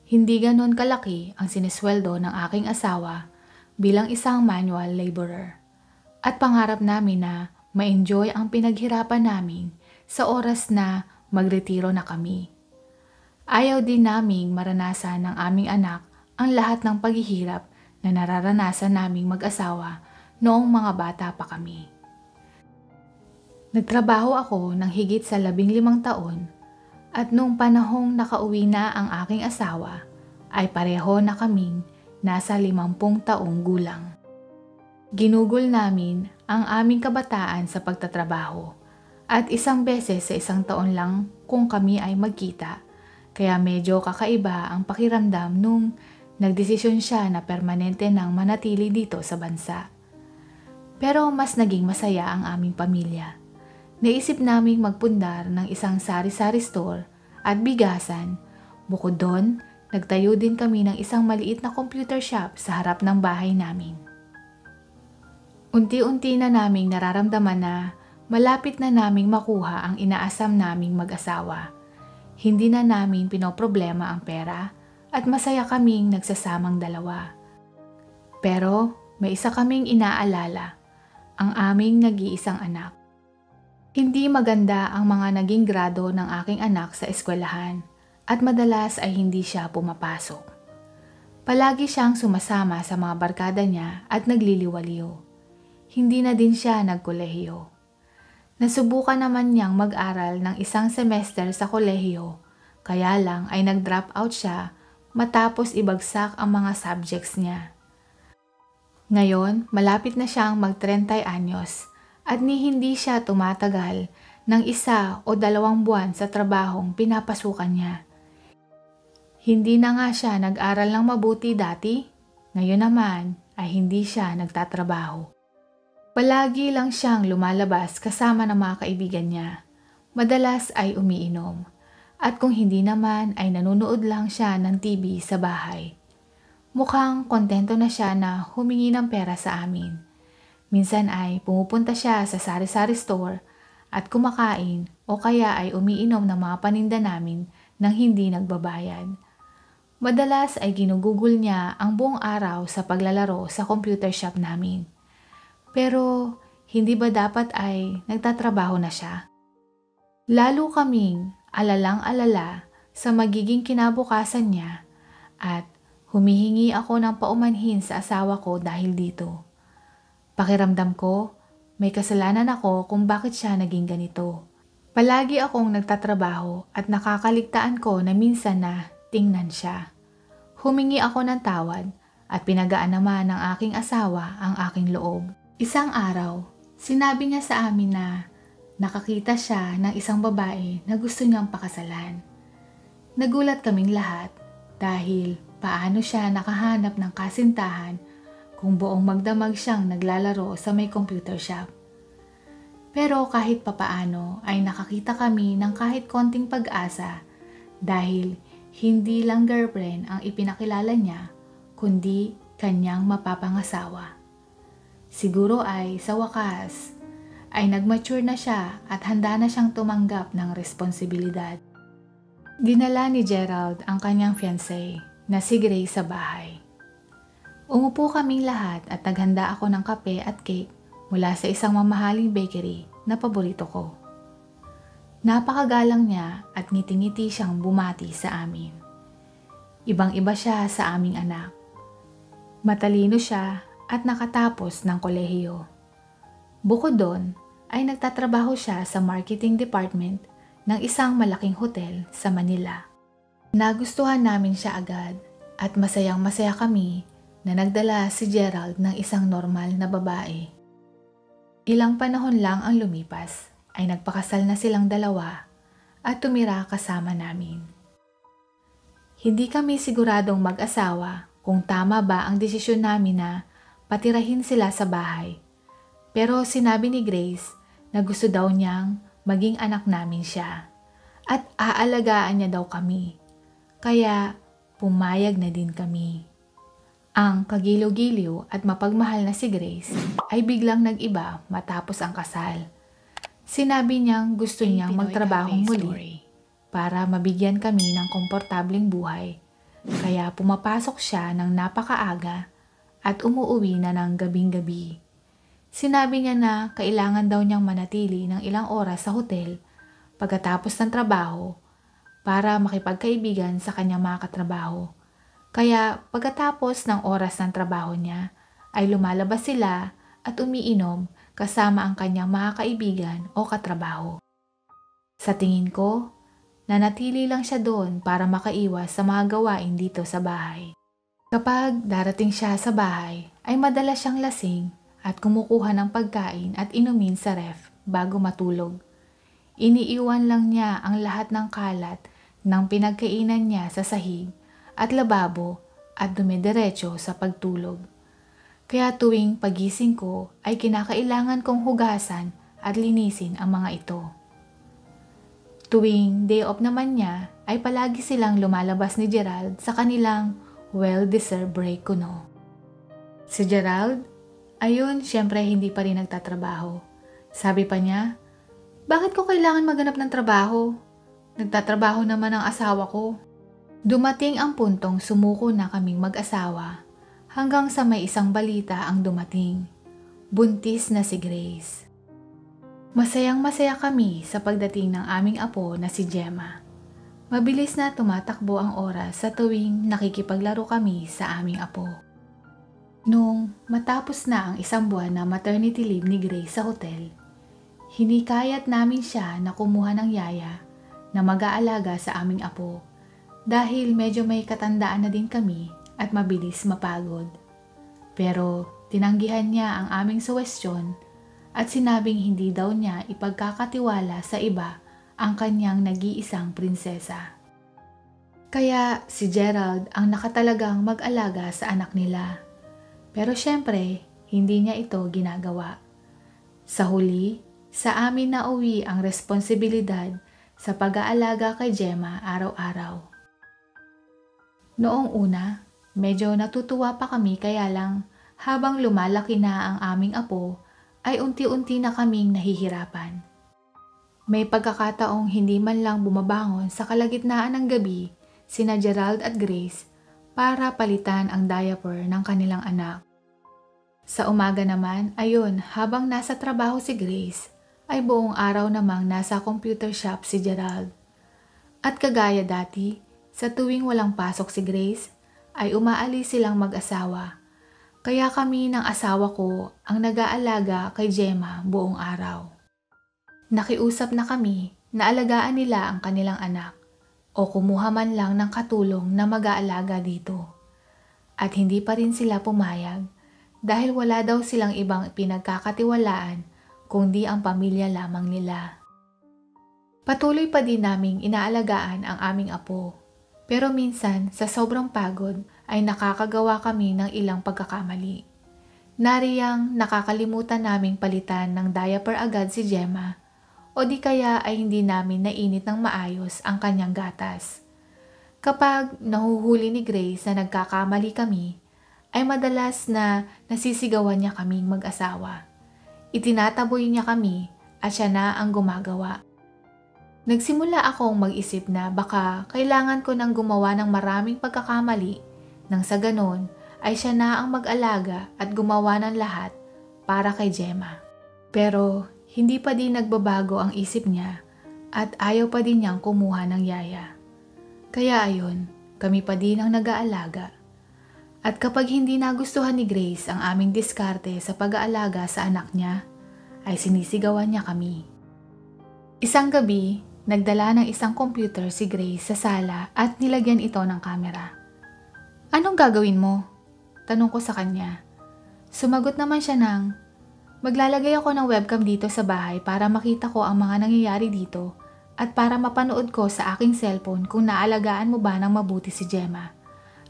Hindi ganon kalaki ang sinisweldo ng aking asawa bilang isang manual laborer. At pangarap namin na ma-enjoy ang pinaghirapan namin sa oras na magretiro na kami. Ayaw din naming maranasan ng aming anak ang lahat ng paghihirap na nararanasan naming mag-asawa noong mga bata pa kami. Nagtrabaho ako ng higit sa 15 taon at noong panahong nakauwi na ang aking asawa ay pareho na kaming nasa 50 taong gulang. Ginugol namin ang aming kabataan sa pagtatrabaho at isang beses sa 1 taon lang kung kami ay magkita, kaya medyo kakaiba ang pakiramdam nung nagdesisyon siya na permanente nang manatili dito sa bansa. Pero mas naging masaya ang aming pamilya. Naisip naming magpundar ng isang sari-sari store at bigasan. Bukod doon, nagtayo din kami ng isang maliit na computer shop sa harap ng bahay namin. Unti-unti na naming nararamdaman na malapit na naming makuha ang inaasam naming mag-asawa. Hindi na namin pinoproblema ang pera at masaya kaming nagsasamang dalawa. Pero may isa kaming inaalala, ang aming nag-iisang anak. Hindi maganda ang mga naging grado ng aking anak sa eskwelahan at madalas ay hindi siya pumapasok. Palagi siyang sumasama sa mga barkada niya at nagliliwaliw. Hindi na din siya nagkolehiyo. Nasubukan naman niyang mag-aral ng 1 semester sa kolehiyo, kaya lang ay nag-drop out siya matapos ibagsak ang mga subjects niya. Ngayon, malapit na siyang mag-30 anyos. At hindi siya tumatagal ng 1 o 2 buwan sa trabahong pinapasukan niya. Hindi na nga siya nag-aral ng mabuti dati, ngayon naman ay hindi siya nagtatrabaho. Palagi lang siyang lumalabas kasama ng mga kaibigan niya. Madalas ay umiinom. At kung hindi naman ay nanonood lang siya ng TV sa bahay. Mukhang kontento na siya na humingi ng pera sa amin. Minsan ay pumupunta siya sa sari-sari store at kumakain o kaya ay umiinom ng mga paninda namin nang hindi nagbabayad. Madalas ay ginugugol niya ang buong araw sa paglalaro sa computer shop namin. Pero hindi ba dapat ay nagtatrabaho na siya? Lalo kaming alalang-alala sa magiging kinabukasan niya at humihingi ako ng paumanhin sa asawa ko dahil dito. Pakiramdam ko, may kasalanan ako kung bakit siya naging ganito. Palagi akong nagtatrabaho at nakakaligtaan ko na minsan na tingnan siya. Humingi ako ng tawad at pinagaan naman ng aking asawa ang aking loob. Isang araw, sinabi niya sa amin na nakakita siya ng isang babae na gusto niyang pakasalan. Nagulat kaming lahat dahil paano siya nakahanap ng kasintahan kung buong magdamag siyang naglalaro sa may computer shop. Pero kahit papaano ay nakakita kami ng kahit konting pag-asa dahil hindi lang girlfriend ang ipinakilala niya, kundi kanyang mapapangasawa. Siguro ay sa wakas ay nag-mature na siya at handa na siyang tumanggap ng responsibilidad. Dinala ni Gerald ang kanyang fiancé na si Grace sa bahay. Umupo kaming lahat at naghanda ako ng kape at cake mula sa isang mamahaling bakery na paborito ko. Napakagalang niya at ngiti-ngiti siyang bumati sa amin. Ibang-iba siya sa aming anak. Matalino siya at nakatapos ng kolehiyo. Bukod doon, ay nagtatrabaho siya sa marketing department ng isang malaking hotel sa Manila. Nagustuhan namin siya agad at masayang-masaya kami na nagdala si Gerald ng isang normal na babae. Ilang panahon lang ang lumipas ay nagpakasal na silang dalawa at tumira kasama namin. Hindi kami siguradong mag-asawa kung tama ba ang desisyon namin na patirahin sila sa bahay. Pero sinabi ni Grace na gusto daw niyang maging anak namin siya at aalagaan niya daw kami. Kaya pumayag na din kami. Ang kagiliw-giliw at mapagmahal na si Grace ay biglang nag-iba matapos ang kasal. Sinabi niyang gusto niyang magtrabahong muli para mabigyan kami ng komportableng buhay. Kaya pumapasok siya ng napakaaga at umuuwi na ng gabing-gabi. Sinabi niya na kailangan daw niyang manatili ng ilang oras sa hotel pagkatapos ng trabaho para makipagkaibigan sa kanyang mga katrabaho. Kaya pagkatapos ng oras ng trabaho niya ay lumalabas sila at umiinom kasama ang kanyang mga kaibigan o katrabaho. Sa tingin ko, nanatili lang siya doon para makaiwas sa mga gawain dito sa bahay. Kapag darating siya sa bahay, ay madalas siyang lasing at kumukuha ng pagkain at inumin sa ref bago matulog. Iniiwan lang niya ang lahat ng kalat ng pinagkainan niya sa sahig at lababo at dumidiretso sa pagtulog. Kaya tuwing pagising ko ay kinakailangan kong hugasan at linisin ang mga ito. Tuwing day off naman niya ay palagi silang lumalabas ni Gerald sa kanilang well-deserved break kuno. Si Gerald, ayun, syempre hindi pa rin nagtatrabaho. Sabi pa niya, bakit ko kailangan maghanap ng trabaho? Nagtatrabaho naman ang asawa ko. Dumating ang puntong sumuko na kaming mag-asawa hanggang sa may isang balita ang dumating. Buntis na si Grace. Masayang-masaya kami sa pagdating ng aming apo na si Gemma. Mabilis na tumatakbo ang oras sa tuwing nakikipaglaro kami sa aming apo. Nung matapos na ang isang buwan na maternity leave ni Grace sa hotel, hinikayat namin siya na kumuha ng yaya na mag-aalaga sa aming apo dahil medyo may katandaan na din kami at mabilis mapagod. Pero tinanggihan niya ang aming suwestyon at sinabing hindi daw niya ipagkakatiwala sa iba ang kanyang nag-iisang prinsesa. Kaya si Gerald ang nakatalagang mag-alaga sa anak nila. Pero syempre, hindi niya ito ginagawa. Sa huli, sa amin na uwi ang responsibilidad sa pag-aalaga kay Gemma araw-araw. Noong una, medyo natutuwa pa kami kaya lang habang lumalaki na ang aming apo ay unti-unti na kaming nahihirapan. May pagkakataong hindi man lang bumabangon sa kalagitnaan ng gabi sina Gerald at Grace para palitan ang diaper ng kanilang anak. Sa umaga naman, ayun, habang nasa trabaho si Grace, ay buong araw namang nasa computer shop si Gerald. At kagaya dati, sa tuwing walang pasok si Grace, ay umaalis silang mag-asawa. Kaya kami ng asawa ko ang nag-aalaga kay Gemma buong araw. Nakiusap na kami na alagaan nila ang kanilang anak o kumuha man lang ng katulong na mag-aalaga dito. At hindi pa rin sila pumayag dahil wala daw silang ibang pinagkakatiwalaan kundi ang pamilya lamang nila. Patuloy pa din naming inaalagaan ang aming apo. Pero minsan sa sobrang pagod ay nakakagawa kami ng ilang pagkakamali. Nariyang nakakalimutan naming palitan ng diaper agad si Gemma o di kaya ay hindi namin nainit ng maayos ang kanyang gatas. Kapag nahuhuli ni Grace na nagkakamali kami, ay madalas na nasisigawan niya kaming mag-asawa. Itinataboy niya kami at siya na ang gumagawa. Nagsimula akong mag-isip na baka kailangan ko nang gumawa ng maraming pagkakamali nang sa ganon ay siya na ang mag-alaga at gumawa ng lahat para kay Gemma. Pero hindi pa din nagbabago ang isip niya at ayaw pa din niyang kumuha ng yaya. Kaya ayun, kami pa din ang nag-aalaga. At kapag hindi nagustuhan ni Grace ang aming diskarte sa pag-aalaga sa anak niya, ay sinisigawan niya kami. Isang gabi, nagdala ng isang computer si Grace sa sala at nilagyan ito ng kamera. "Anong gagawin mo?" Tanong ko sa kanya. Sumagot naman siya ng, "Maglalagay ako ng webcam dito sa bahay para makita ko ang mga nangyayari dito at para mapanood ko sa aking cellphone kung naalagaan mo ba ng mabuti si Gemma.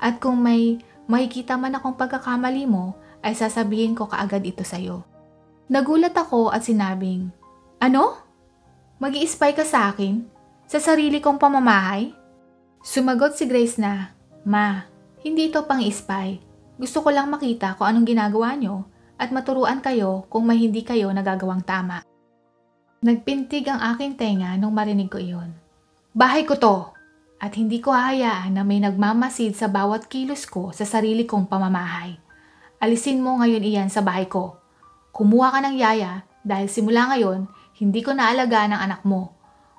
At kung may makikita man akong pagkakamali mo, ay sasabihin ko kaagad ito sa'yo." Nagulat ako at sinabing, "Ano? Mag-i-spy ka sa akin? Sa sarili kong pamamahay?" Sumagot si Grace na, "Ma, hindi ito pang-spy. Gusto ko lang makita kung anong ginagawa nyo at maturuan kayo kung may hindi kayo nagagawang tama." Nagpintig ang aking tenga nung marinig ko iyon. "Bahay ko to at hindi ko hahayaan na may nagmamasid sa bawat kilos ko sa sarili kong pamamahay. Alisin mo ngayon iyan sa bahay ko. Kumuha ka ng yaya dahil simula ngayon, hindi ko naalagaan ang anak mo.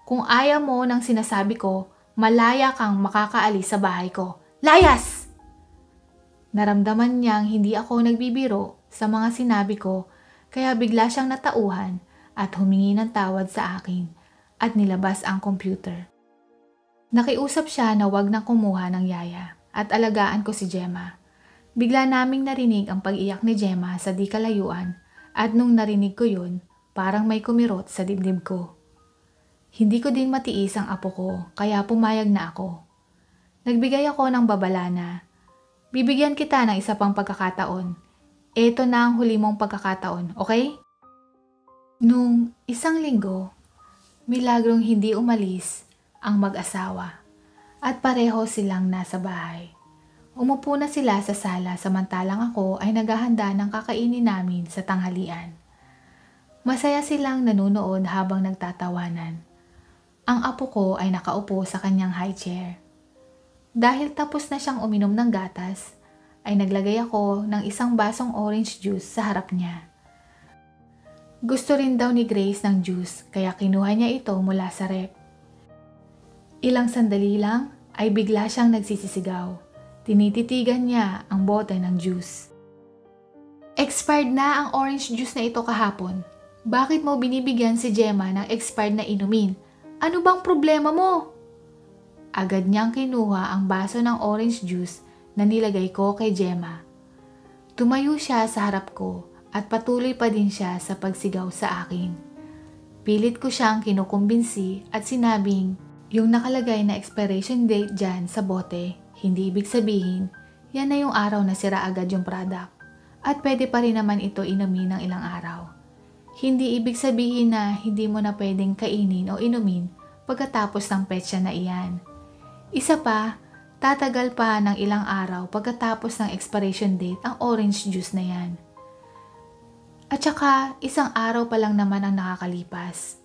Kung ayaw mo ng sinasabi ko, malaya kang makakaalis sa bahay ko. Layas!" Naramdaman niyang hindi ako nagbibiro sa mga sinabi ko, kaya bigla siyang natauhan at humingi ng tawad sa akin at nilabas ang computer. Nakiusap siya na wag na kumuha ng yaya at alagaan ko si Gemma. Bigla naming narinig ang pag-iyak ni Gemma sa di kalayuan at nung narinig ko yun, parang may kumirot sa dibdib ko. Hindi ko din matiis ang apo ko kaya pumayag na ako. Nagbigay ako ng babala na, "Bibigyan kita ng isa pang pagkakataon. Ito na ang huli mong pagkakataon, okay?" Nung isang linggo, milagrong hindi umalis ang mag-asawa at pareho silang nasa bahay. Umupo na sila sa sala samantalang ako ay naghahanda ng kakainin namin sa tanghalian. Masaya silang nanunood habang nagtatawanan. Ang apo ko ay nakaupo sa kanyang high chair. Dahil tapos na siyang uminom ng gatas, ay naglagay ako ng isang basong orange juice sa harap niya. Gusto rin daw ni Grace ng juice kaya kinuha niya ito mula sa rep. Ilang sandali lang ay bigla siyang nagsisisigaw. Tinititigan niya ang bote ng juice. "Expired na ang orange juice na ito kahapon. Bakit mo binibigyan si Gemma ng expired na inumin? Ano bang problema mo?" Agad niyang kinuha ang baso ng orange juice na nilagay ko kay Gemma. Tumayo siya sa harap ko at patuloy pa din siya sa pagsigaw sa akin. Pilit ko siyang kinukumbinsi at sinabing, yung nakalagay na expiration date dyan sa bote, hindi ibig sabihin, yan na yung araw na sira agad yung product. At pwede pa rin naman ito inumin ng ilang araw. Hindi ibig sabihin na hindi mo na pwedeng kainin o inumin pagkatapos ng petsa na iyan. Isa pa, tatagal pa ng ilang araw pagkatapos ng expiration date ang orange juice na yan. At saka, isang araw pa lang naman ang nakakalipas.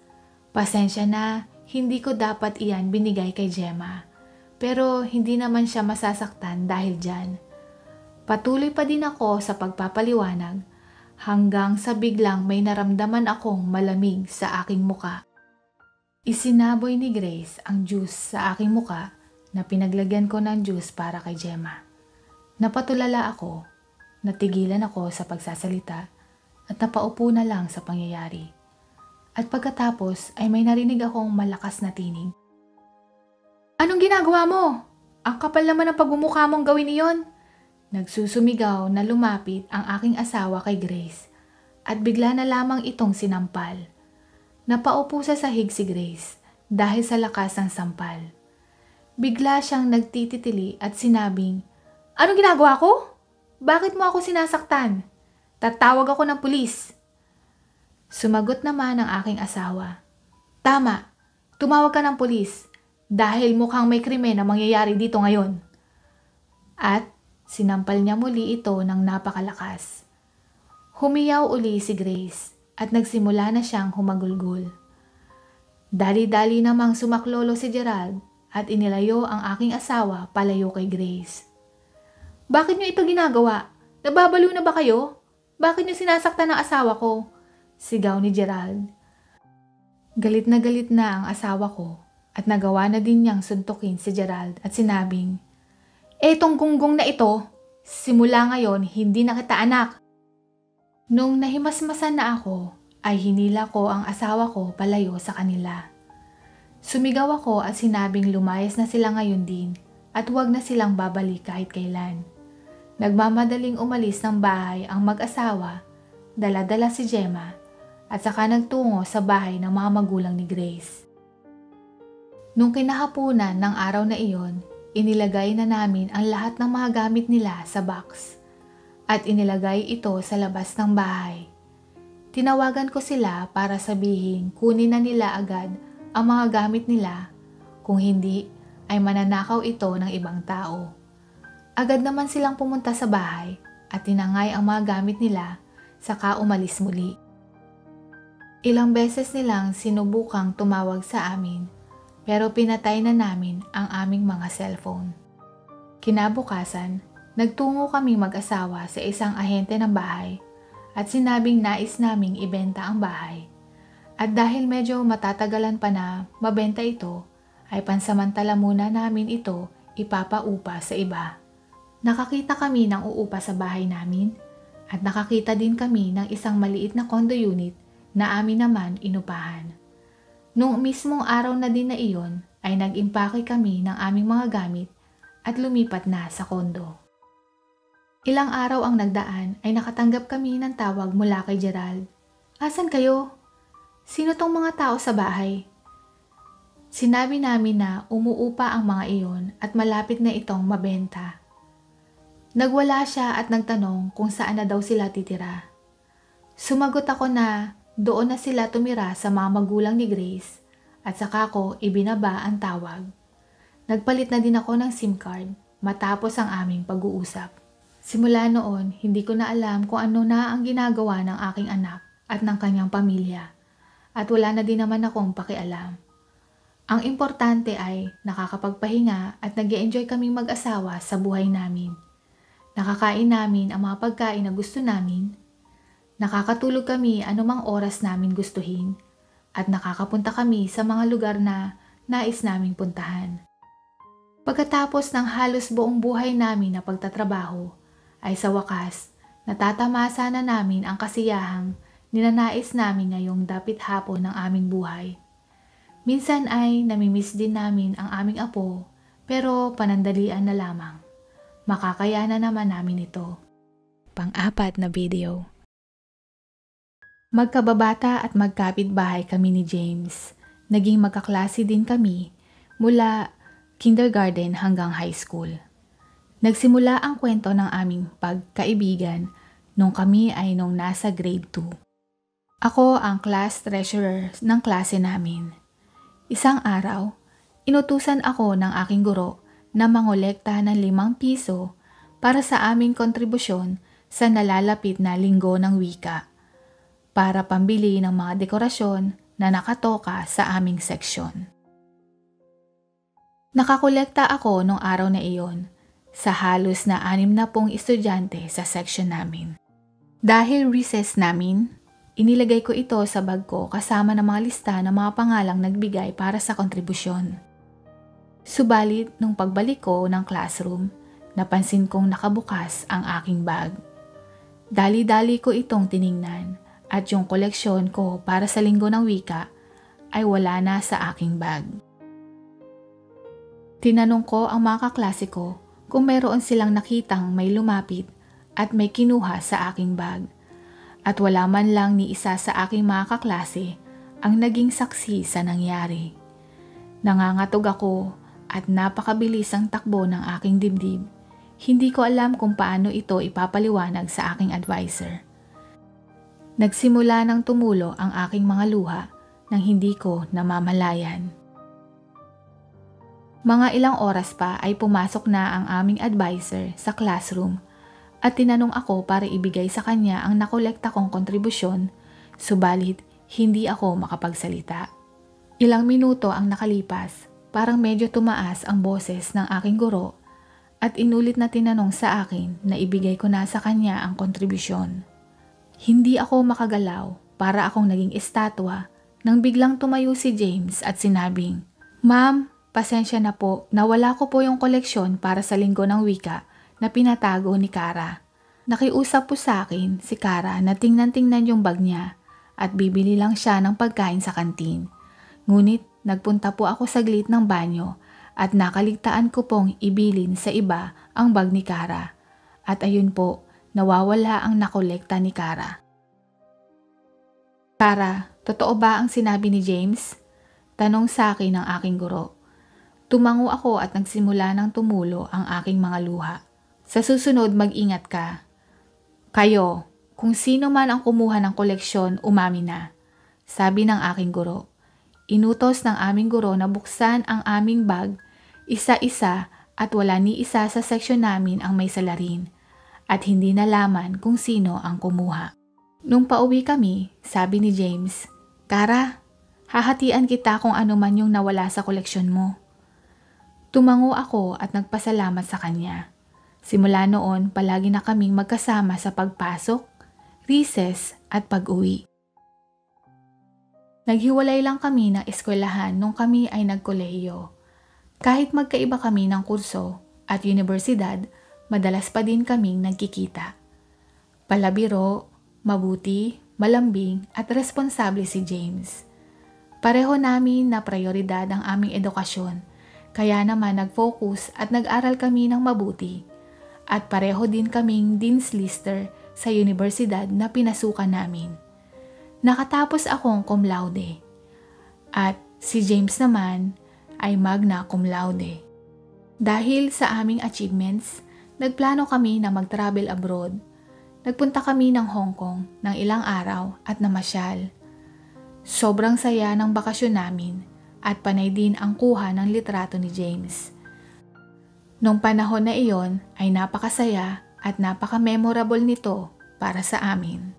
Pasensya na, hindi ko dapat iyan binigay kay Gemma. Pero hindi naman siya masasaktan dahil dyan. Patuloy pa din ako sa pagpapaliwanag hanggang sa biglang may naramdaman akong malamig sa aking muka. Isinaboy ni Grace ang juice sa aking muka na pinaglagyan ko ng juice para kay Gemma. Napatulala ako, natigilan ako sa pagsasalita at napaupo na lang sa pangyayari. At pagkatapos ay may narinig akong malakas na tinig. "Anong ginagawa mo? Ang kapal naman ng pagmumukha mong gawin iyon." Nagsusumigaw na lumapit ang aking asawa kay Grace at bigla na lamang itong sinampal. Napaupo sa sahig si Grace dahil sa lakas ng sampal. Bigla siyang nagtititili at sinabing, "Anong ginagawa ko? Bakit mo ako sinasaktan? Tatawag ako ng pulis." Sumagot naman ang aking asawa, "Tama, tumawag ka ng pulis dahil mukhang may krimen na mangyayari dito ngayon." At sinampal niya muli ito ng napakalakas. Humiyaw uli si Grace at nagsimula na siyang humagulgol. Dali-dali namang sumaklolo si Gerald at inilayo ang aking asawa palayo kay Grace. "Bakit niyo ito ginagawa? Nababaliw na ba kayo? Bakit niyo sinasaktan ang asawa ko?" Sigaw ni Gerald. Galit na ang asawa ko at nagawa na din niyang suntukin si Gerald at sinabing, "Etong gunggong na ito, simula ngayon hindi na kita anak." Nung nahimasmasan na ako, ay hinila ko ang asawa ko palayo sa kanila. Sumigaw ako at sinabing lumayas na sila ngayon din at huwag na silang babalik kahit kailan. Nagmamadaling umalis ng bahay ang mag-asawa, dala-dala si Gemma at saka nagtungo sa bahay ng mga magulang ni Grace. Nung kinahapunan ng araw na iyon, inilagay na namin ang lahat ng mga gamit nila sa box at inilagay ito sa labas ng bahay. Tinawagan ko sila para sabihin kunin na nila agad ang mga gamit nila, kung hindi ay mananakaw ito ng ibang tao. Agad naman silang pumunta sa bahay at tinangay ang mga gamit nila saka umalis muli. Ilang beses nilang sinubukang tumawag sa amin pero pinatay na namin ang aming mga cellphone. Kinabukasan, nagtungo kaming mag-asawa sa isang ahente ng bahay at sinabing nais naming ibenta ang bahay. At dahil medyo matatagalan pa na mabenta ito, ay pansamantala muna namin ito ipapaupa sa iba. Nakakita kami ng uupa sa bahay namin at nakakita din kami ng isang maliit na condo unit na amin naman inupahan. Noong mismong araw na din na iyon ay nag-impake kami ng aming mga gamit at lumipat na sa kondo. Ilang araw ang nagdaan ay nakatanggap kami ng tawag mula kay Gerald. "Asan kayo? Sino tong mga tao sa bahay?" Sinabi namin na umuupa ang mga iyon at malapit na itong mabenta. Nagwala siya at nagtanong kung saan na daw sila titira. Sumagot ako na doon na sila tumira sa mga magulang ni Grace at saka ko ibinaba ang tawag. Nagpalit na din ako ng SIM card matapos ang aming pag-uusap. Simula noon, hindi ko na alam kung ano na ang ginagawa ng aking anak at ng kanyang pamilya at wala na din naman akong pakialam. Ang importante ay nakakapagpahinga at nag-e-enjoy kaming mag-asawa sa buhay namin. Nakakain namin ang mga pagkain na gusto namin, nakakatulog kami anumang oras namin gustuhin at nakakapunta kami sa mga lugar na nais naming puntahan. Pagkatapos ng halos buong buhay namin na pagtatrabaho, ay sa wakas, natatamasa na namin ang kasiyahang ninanais namin ngayong dapit hapon ng aming buhay. Minsan ay namimiss din namin ang aming apo, pero panandalian na lamang. Makakayanan naman namin ito. Pang-apat na video. Magkababata at magkapitbahay kami ni James. Naging magkaklase din kami mula kindergarten hanggang high school. Nagsimula ang kwento ng aming pagkaibigan nung kami ay nung nasa grade 2. Ako ang class treasurer ng klase namin. Isang araw, inutusan ako ng aking guro na mangolekta ng 5 piso para sa aming kontribusyon sa nalalapit na linggo ng wika, para pambili ng mga dekorasyon na nakatoka sa aming seksyon. Nakakolekta ako nung araw na iyon sa halos na 60 estudyante sa section namin. Dahil recess namin, inilagay ko ito sa bag ko kasama ng mga lista ng mga pangalang nagbigay para sa kontribusyon. Subalit nung pagbalik ko ng classroom, napansin kong nakabukas ang aking bag. Dali-dali ko itong tiningnan at yung koleksyon ko para sa linggo ng wika ay wala na sa aking bag. Tinanong ko ang mga kaklase ko kung meron silang nakitang may lumapit at may kinuha sa aking bag. At wala man lang ni isa sa aking mga kaklase ang naging saksi sa nangyari. Nangangatog ako at napakabilis ang takbo ng aking dibdib. Hindi ko alam kung paano ito ipapaliwanag sa aking advisor. Nagsimula ng tumulo ang aking mga luha nang hindi ko namamalayan. Mga ilang oras pa ay pumasok na ang aming advisor sa classroom at tinanong ako para ibigay sa kanya ang nakolekta kong kontribusyon, subalit hindi ako makapagsalita. Ilang minuto ang nakalipas, parang medyo tumaas ang boses ng aking guro at inulit na tinanong sa akin na ibigay ko na sa kanya ang kontribusyon. Hindi ako makagalaw, para akong naging estatwa nang biglang tumayo si James at sinabing, "Ma'am, pasensya na po, nawala ko po yung koleksyon para sa linggo ng wika na pinatago ni Kara. Nakiusap po sa akin si Kara na tingnan-tingnan yung bag niya at bibili lang siya ng pagkain sa kantin. Ngunit nagpunta po ako saglit ng banyo at nakaligtaan ko pong ibilin sa iba ang bag ni Kara. At ayun po, nawawala ang nakolekta ni Kara." "Kara, totoo ba ang sinabi ni James?" Tanong sa akin ng aking guro. Tumango ako at nagsimula ng tumulo ang aking mga luha. "Sa susunod mag-ingat ka. Kayo, kung sino man ang kumuha ng koleksyon, umamin na," sabi ng aking guro. Inutos ng aming guro na buksan ang aming bag, isa-isa at wala ni isa sa seksyon namin ang may salarin at hindi nalaman kung sino ang kumuha. Nung pauwi kami, sabi ni James, "Kara, hahatian kita kung ano man yung nawala sa koleksyon mo." Tumango ako at nagpasalamat sa kanya. Simula noon, palagi na kaming magkasama sa pagpasok, recess at pag-uwi. Naghiwalay lang kami ng eskwelahan nung kami ay nagkolehiyo. Kahit magkaiba kami ng kurso at universidad, madalas pa din kaming nagkikita. Palabiro, mabuti, malambing at responsable si James. Pareho namin na prioridad ang aming edukasyon. Kaya naman nag-focus at nag-aral kami ng mabuti at pareho din kaming Dean's Lister sa universidad na pinasukan namin. Nakatapos akong cum laude at si James naman ay magna cum laude. Dahil sa aming achievements, nagplano kami na mag-travel abroad. Nagpunta kami ng Hong Kong ng ilang araw at namasyal. Sobrang saya ng bakasyon namin. At panay din ang kuha ng litrato ni James. Nung panahon na iyon ay napakasaya at napaka-memorable nito para sa amin.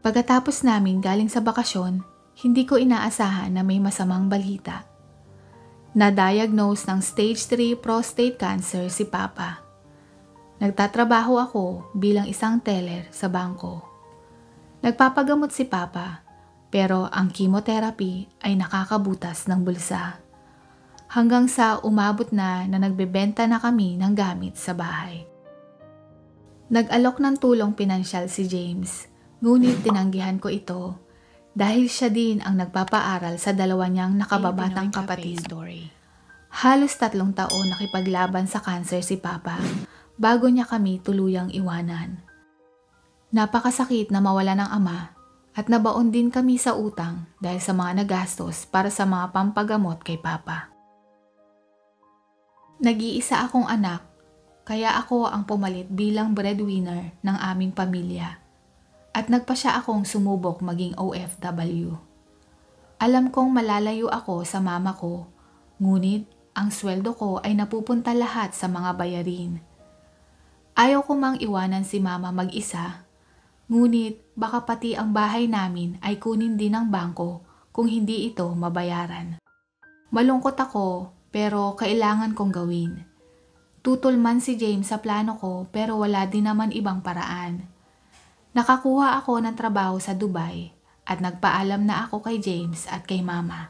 Pagkatapos namin galing sa bakasyon, hindi ko inaasahan na may masamang balita. Na-diagnose ng stage 3 prostate cancer si Papa. Nagtatrabaho ako bilang isang teller sa bangko. Nagpapagamot si Papa. Pero ang chemotherapy ay nakakabutas ng bulsa. Hanggang sa umabot na nagbebenta na kami ng gamit sa bahay. Nag-alok ng tulong pinansyal si James, ngunit tinanggihan ko ito dahil siya din ang nagpapaaral sa dalawa niyang nakababatang kapatid. Halos 3 taon nakipaglaban sa cancer si Papa bago niya kami tuluyang iwanan. Napakasakit na mawala ng ama. At nabaon din kami sa utang dahil sa mga nagastos para sa mga pampagamot kay Papa. Nag-iisa akong anak, kaya ako ang pumalit bilang breadwinner ng aming pamilya. At nagpa siya akong sumubok maging OFW. Alam kong malalayo ako sa mama ko, ngunit ang sweldo ko ay napupunta lahat sa mga bayarin. Ayaw ko mang iwanan si mama mag-isa, ngunit baka pati ang bahay namin ay kunin din ng bangko kung hindi ito mabayaran. Malungkot ako pero kailangan kong gawin. Tutol man si James sa plano ko pero wala din naman ibang paraan. Nakakuha ako ng trabaho sa Dubai at nagpaalam na ako kay James at kay Mama.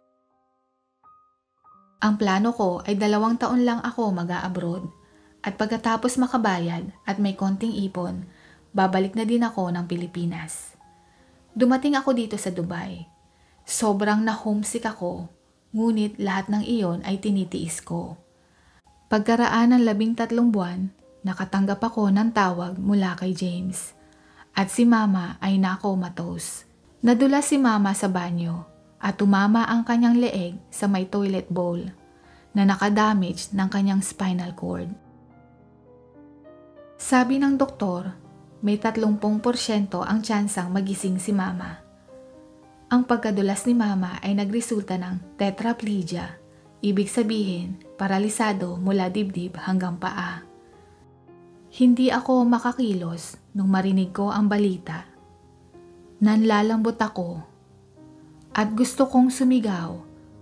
Ang plano ko ay 2 taon lang ako mag-a-abroad at pagkatapos makabayad at may konting ipon, babalik na din ako ng Pilipinas. Dumating ako dito sa Dubai. Sobrang na-homesick ako, ngunit lahat ng iyon ay tinitiis ko. Pagkaraan ng 13 buwan, nakatanggap ako ng tawag mula kay James. At si Mama ay nakomatose. Nadula si Mama sa banyo at tumama ang kanyang leeg sa may toilet bowl na nakadamage ng kanyang spinal cord. Sabi ng doktor, may 30% ang tsansang magising si Mama. Ang pagkadulas ni Mama ay nagresulta ng tetraplegia, ibig sabihin paralisado mula dibdib hanggang paa. Hindi ako makakilos nung marinig ko ang balita. Nanlalambot ako at gusto kong sumigaw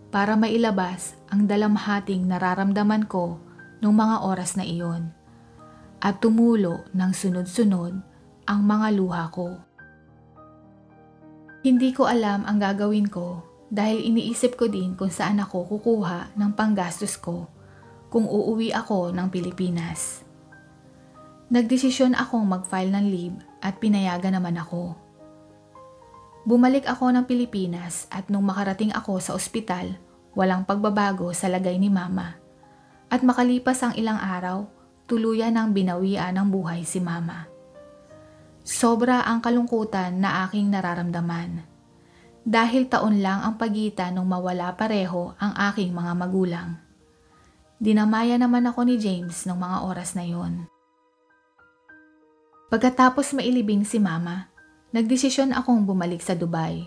para mailabas ang dalamhating nararamdaman ko nung mga oras na iyon at tumulo ng sunod-sunod ang mga luha ko. Hindi ko alam ang gagawin ko dahil iniisip ko din kung saan ako kukuha ng panggastos ko kung uuwi ako ng Pilipinas. Nagdesisyon akong mag-file ng leave at pinayagan naman ako. Bumalik ako ng Pilipinas at nung makarating ako sa ospital, walang pagbabago sa lagay ni Mama. At makalipas ang ilang araw, tuluyan ng binawian ng buhay si Mama. Sobra ang kalungkutan na aking nararamdaman. Dahil taon lang ang pagitan nung mawala pareho ang aking mga magulang. Dinamaya naman ako ni James nung mga oras na yon. Pagkatapos mailibing si Mama, nagdesisyon akong bumalik sa Dubai.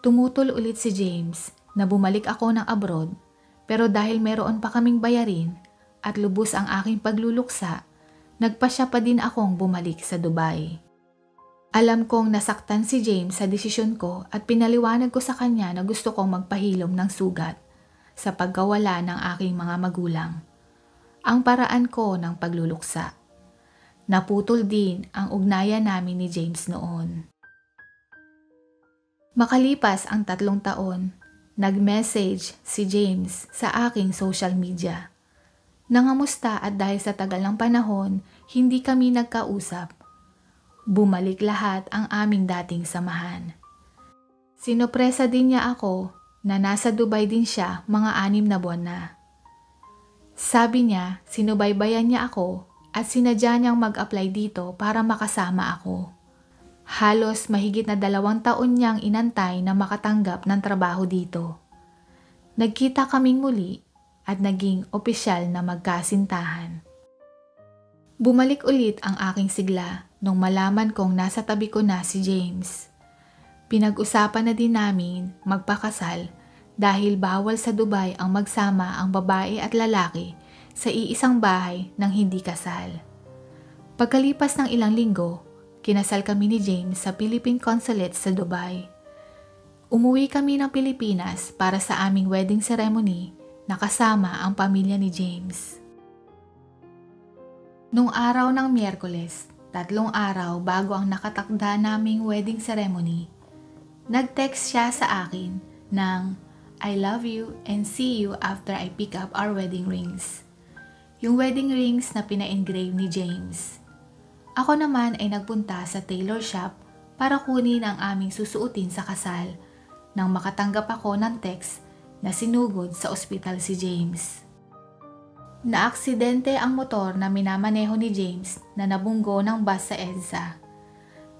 Tumutol ulit si James na bumalik ako ng abroad pero dahil meron pa kaming bayarin at lubos ang aking pagluluksa, nagpasya pa din akong bumalik sa Dubai. Alam kong nasaktan si James sa desisyon ko at pinaliwanag ko sa kanya na gusto kong magpahilom ng sugat sa pagkawala ng aking mga magulang. Ang paraan ko ng pagluluksa. Naputol din ang ugnayan namin ni James noon. Makalipas ang 3 taon, nag-message si James sa aking social media. Nangamusta at dahil sa tagal ng panahon, hindi kami nagkausap. Bumalik lahat ang aming dating samahan. Sinopresa din niya ako na nasa Dubai din siya mga 6 na buwan na. Sabi niya, sinubaybayan niya ako at sinadya niyang mag-apply dito para makasama ako. Halos mahigit na 2 taon niyang inantay na makatanggap ng trabaho dito. Nagkita kaming muli at naging opisyal na magkasintahan. Bumalik ulit ang aking sigla nung malaman kong nasa tabi ko na si James. Pinag-usapan na din namin magpakasal dahil bawal sa Dubai ang magsama ang babae at lalaki sa iisang bahay ng hindi kasal. Pagkalipas ng ilang linggo, kinasal kami ni James sa Philippine Consulate sa Dubai. Umuwi kami ng Pilipinas para sa aming wedding ceremony na kasama ang pamilya ni James. Nung araw ng Miyerkules, 3 araw bago ang nakatakda naming wedding ceremony, nag-text siya sa akin ng I love you and see you after I pick up our wedding rings. Yung wedding rings na pina-engrave ni James. Ako naman ay nagpunta sa tailor shop para kunin ang aming susuotin sa kasal nang makatanggap ako ng text na sinugod sa ospital si James. Naaksidente ang motor na minamaneho ni James na nabunggo ng bus sa EDSA.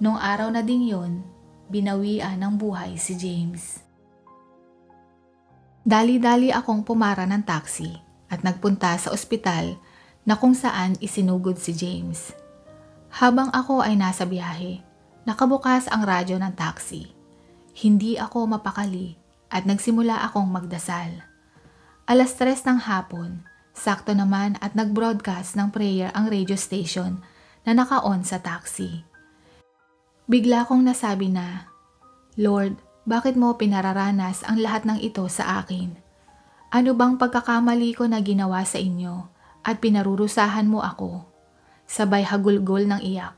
Noong araw na ding yun, binawian ng buhay si James. Dali-dali akong pumara ng taxi at nagpunta sa ospital na kung saan isinugod si James. Habang ako ay nasa biyahe, nakabukas ang radyo ng taxi. Hindi ako mapakali at nagsimula akong magdasal. 3:00 ng hapon, sakto naman at nag-broadcast ng prayer ang radio station na naka-on sa taxi. Bigla kong nasabi na, Lord, bakit mo pinararanas ang lahat ng ito sa akin? Ano bang pagkakamali ko na ginawa sa inyo at pinarurusahan mo ako? Sabay hagulgol ng iyak.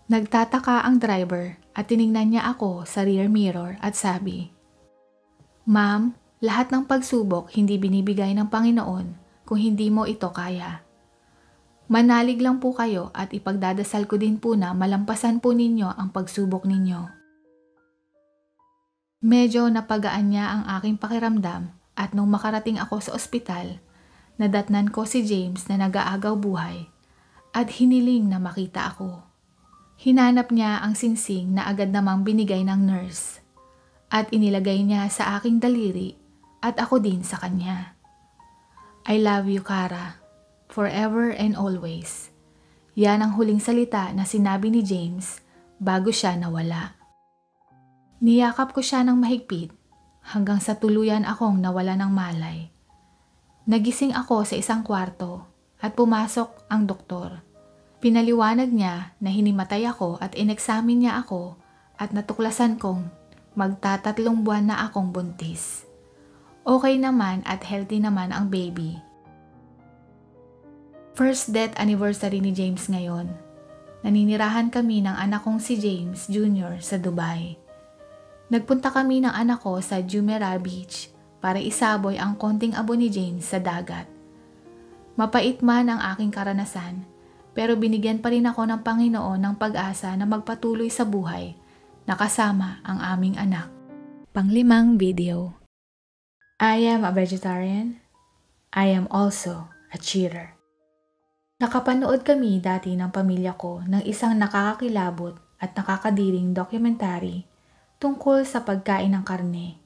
Nagtataka ang driver at tiningnan niya ako sa rear mirror at sabi, Ma'am, lahat ng pagsubok hindi binibigay ng Panginoon kung hindi mo ito kaya. Manalig lang po kayo at ipagdadasal ko din po na malampasan po ninyo ang pagsubok ninyo. Medyo napagaan niya ang aking pakiramdam at nung makarating ako sa ospital, nadatnan ko si James na nag-aagaw buhay at hiniling na makita ako. Hinanap niya ang singsing na agad namang binigay ng nurse at inilagay niya sa aking daliri at ako din sa kanya. I love you, Kara. Forever and always. Yan ang huling salita na sinabi ni James bago siya nawala. Niyakap ko siya ng mahigpit hanggang sa tuluyan akong nawala ng malay. Nagising ako sa isang kwarto at pumasok ang doktor. Pinaliwanag niya na hinimatay ako at ineksamin niya ako at natuklasan kong magtatatlong buwan na akong buntis. Okay naman at healthy naman ang baby. First death anniversary ni James ngayon. Naninirahan kami ng anak kong si James Jr. sa Dubai. Nagpunta kami ng anak ko sa Jumeirah Beach para isaboy ang konting abo ni James sa dagat. Mapait man ang aking karanasan, pero binigyan pa rin ako ng Panginoon ng pag-asa na magpatuloy sa buhay na kasama ang aming anak. Panglimang video. I am a vegetarian. I am also a cheater. Nakapanood kami dati ng pamilya ko ng isang nakakakilabot at nakakadiring dokumentary tungkol sa pagkain ng karne.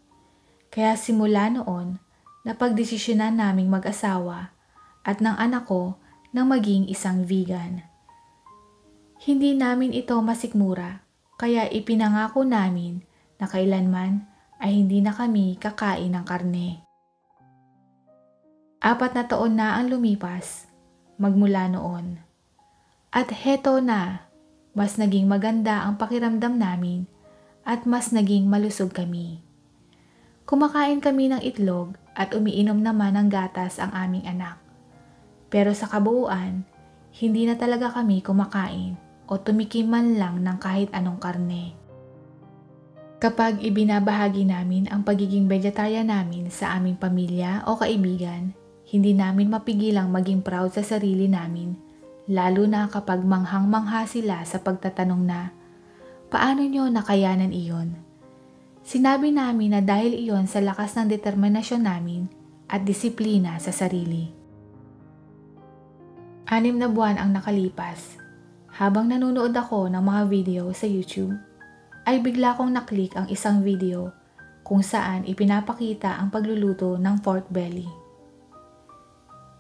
Kaya simula noon, napagdesisyonan naming mag-asawa at ng anak ko na maging isang vegan. Hindi namin ito masikmura, kaya ipinangako namin na kailanman ay hindi na kami kakain ng karne. 4 na taon na ang lumipas magmula noon. At heto na, mas naging maganda ang pakiramdam namin at mas naging malusog kami. Kumakain kami ng itlog at umiinom naman ng gatas ang aming anak. Pero sa kabuuan, hindi na talaga kami kumakain o tumikim man lang ng kahit anong karne. Kapag ibinabahagi namin ang pagiging vegetarian namin sa aming pamilya o kaibigan, hindi namin mapigilang maging proud sa sarili namin, lalo na kapag manghang-mangha sila sa pagtatanong na, paano nyo nakayanan iyon? Sinabi namin na dahil iyon sa lakas ng determinasyon namin at disiplina sa sarili. 6 na buwan ang nakalipas. Habang nanonood ako ng mga video sa YouTube, ay bigla kong naklik ang isang video kung saan ipinapakita ang pagluluto ng pork belly.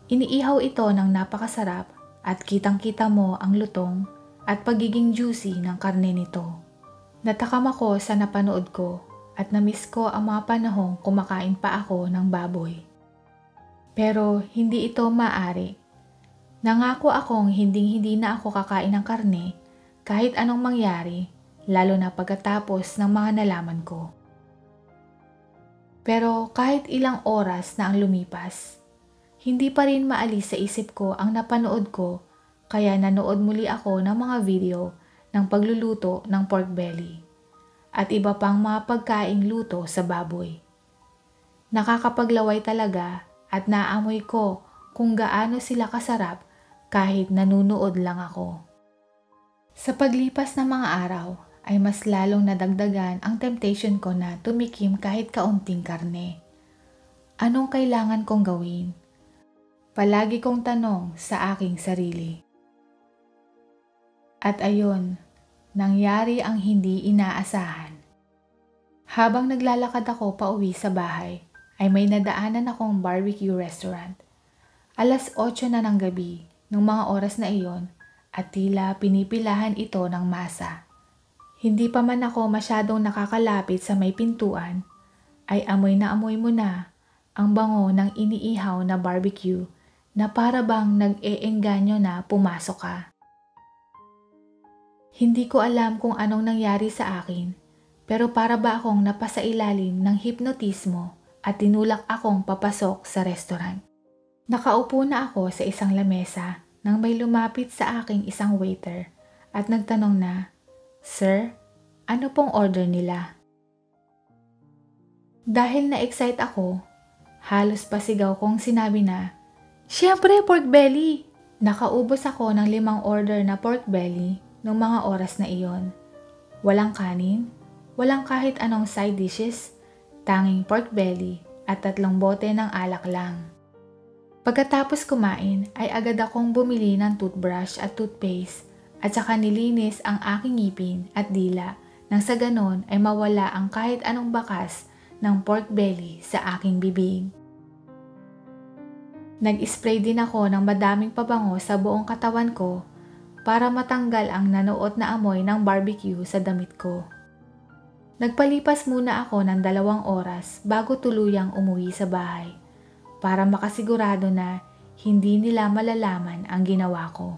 Iniihaw ito ng napakasarap at kitang-kita mo ang lutong at pagiging juicy ng karne nito. Natakam ako sa napanood ko at namiss ko ang mga panahong kumakain pa ako ng baboy. Pero hindi ito maaari. Nangako akong hindi na ako kakain ng karne kahit anong mangyari, lalo na pagkatapos ng mga nalaman ko. Pero kahit ilang oras na ang lumipas, hindi pa rin maalis sa isip ko ang napanood ko, kaya nanood muli ako ng mga video ng pagluluto ng pork belly at iba pang mga pagkaing luto sa baboy. Nakakapaglaway talaga at naamoy ko kung gaano sila kasarap kahit nanunood lang ako. Sa paglipas ng mga araw ay mas lalong nadagdagan ang temptation ko na tumikim kahit kaunting karne. Anong kailangan kong gawin? Palagi kong tanong sa aking sarili. At ayun, nangyari ang hindi inaasahan. Habang naglalakad ako pauwi sa bahay, ay may nadaanan akong barbecue restaurant. 8:00 na ng gabi, nung mga oras na iyon, at tila pinipilahan ito ng masa. Hindi pa man ako masyadong nakakalapit sa may pintuan, ay amoy na amoy mo na ang bango ng iniihaw na barbecue na para bang nag-eengganyo na pumasok ka. Hindi ko alam kung anong nangyari sa akin, pero para ba akong napasailalim ng hipnotismo at tinulak akong papasok sa restaurant. Nakaupo na ako sa isang lamesa nang may lumapit sa aking isang waiter at nagtanong na, "Sir, ano pong order nila?" Dahil na-excite ako, halos pasigaw kong sinabi na, "Siyempre, pork belly!" Nakaubos ako ng 5 order na pork belly noong mga oras na iyon. Walang kanin, walang kahit anong side dishes, tanging pork belly at 3 bote ng alak lang. Pagkatapos kumain ay agad akong bumili ng toothbrush at toothpaste at saka nilinis ang aking ngipin at dila nang sa ganon ay mawala ang kahit anong bakas ng pork belly sa aking bibig. Nag-spray din ako ng madaming pabango sa buong katawan ko para matanggal ang nanuot na amoy ng barbecue sa damit ko. Nagpalipas muna ako ng 2 oras bago tuluyang umuwi sa bahay para makasigurado na hindi nila malalaman ang ginawa ko.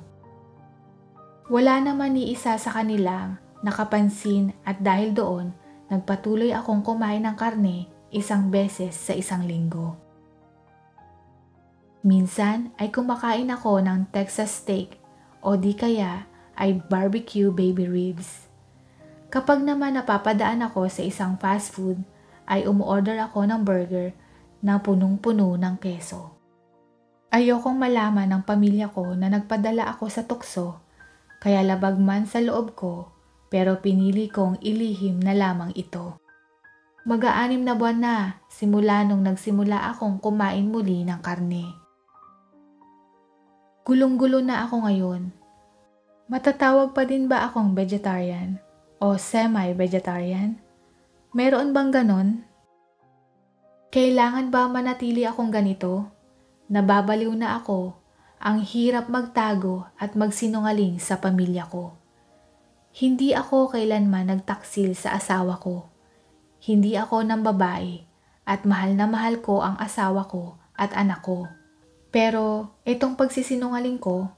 Wala naman ni isa sa kanilang nakapansin at dahil doon, nagpatuloy akong kumain ng karne 1 beses sa 1 linggo. Minsan ay kumakain ako ng Texas steak o di kaya ay barbecue baby ribs. Kapag naman napapadaan ako sa isang fast food, ay umuorder ako ng burger na punong-puno ng keso. Ayokong malaman ng pamilya ko na nagpadala ako sa tukso, kaya labag man sa loob ko, pero pinili kong ilihim na lamang ito. Mag-6 na buwan na simula nung nagsimula akong kumain muli ng karne. Gulong-gulo na ako ngayon. Matatawag pa din ba akong vegetarian o semi-vegetarian? Meron bang ganon? Kailangan ba manatili akong ganito? Nababaliw na ako. Ang hirap magtago at magsinungaling sa pamilya ko. Hindi ako kailanman nagtaksil sa asawa ko. Hindi ako ng babae at mahal na mahal ko ang asawa ko at anak ko. Pero itong pagsisinungaling ko,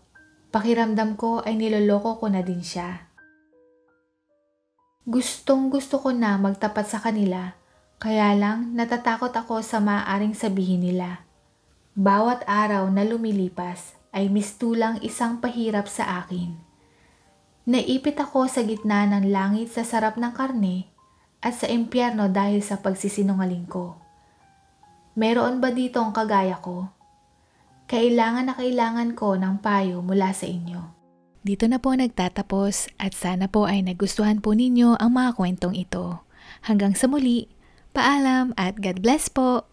pakiramdam ko ay niloloko ko na din siya. Gustong-gusto ko na magtapat sa kanila, kaya lang natatakot ako sa maaaring sabihin nila. Bawat araw na lumilipas ay mistulang isang pahirap sa akin. Naipit ako sa gitna ng langit sa sarap ng karne at sa impyerno dahil sa pagsisinungaling ko. Meron ba ditong kagaya ko? Kailangan na kailangan ko ng payo mula sa inyo. Dito na po nagtatapos at sana po ay nagustuhan po ninyo ang mga kwentong ito. Hanggang sa muli, paalam at God bless po!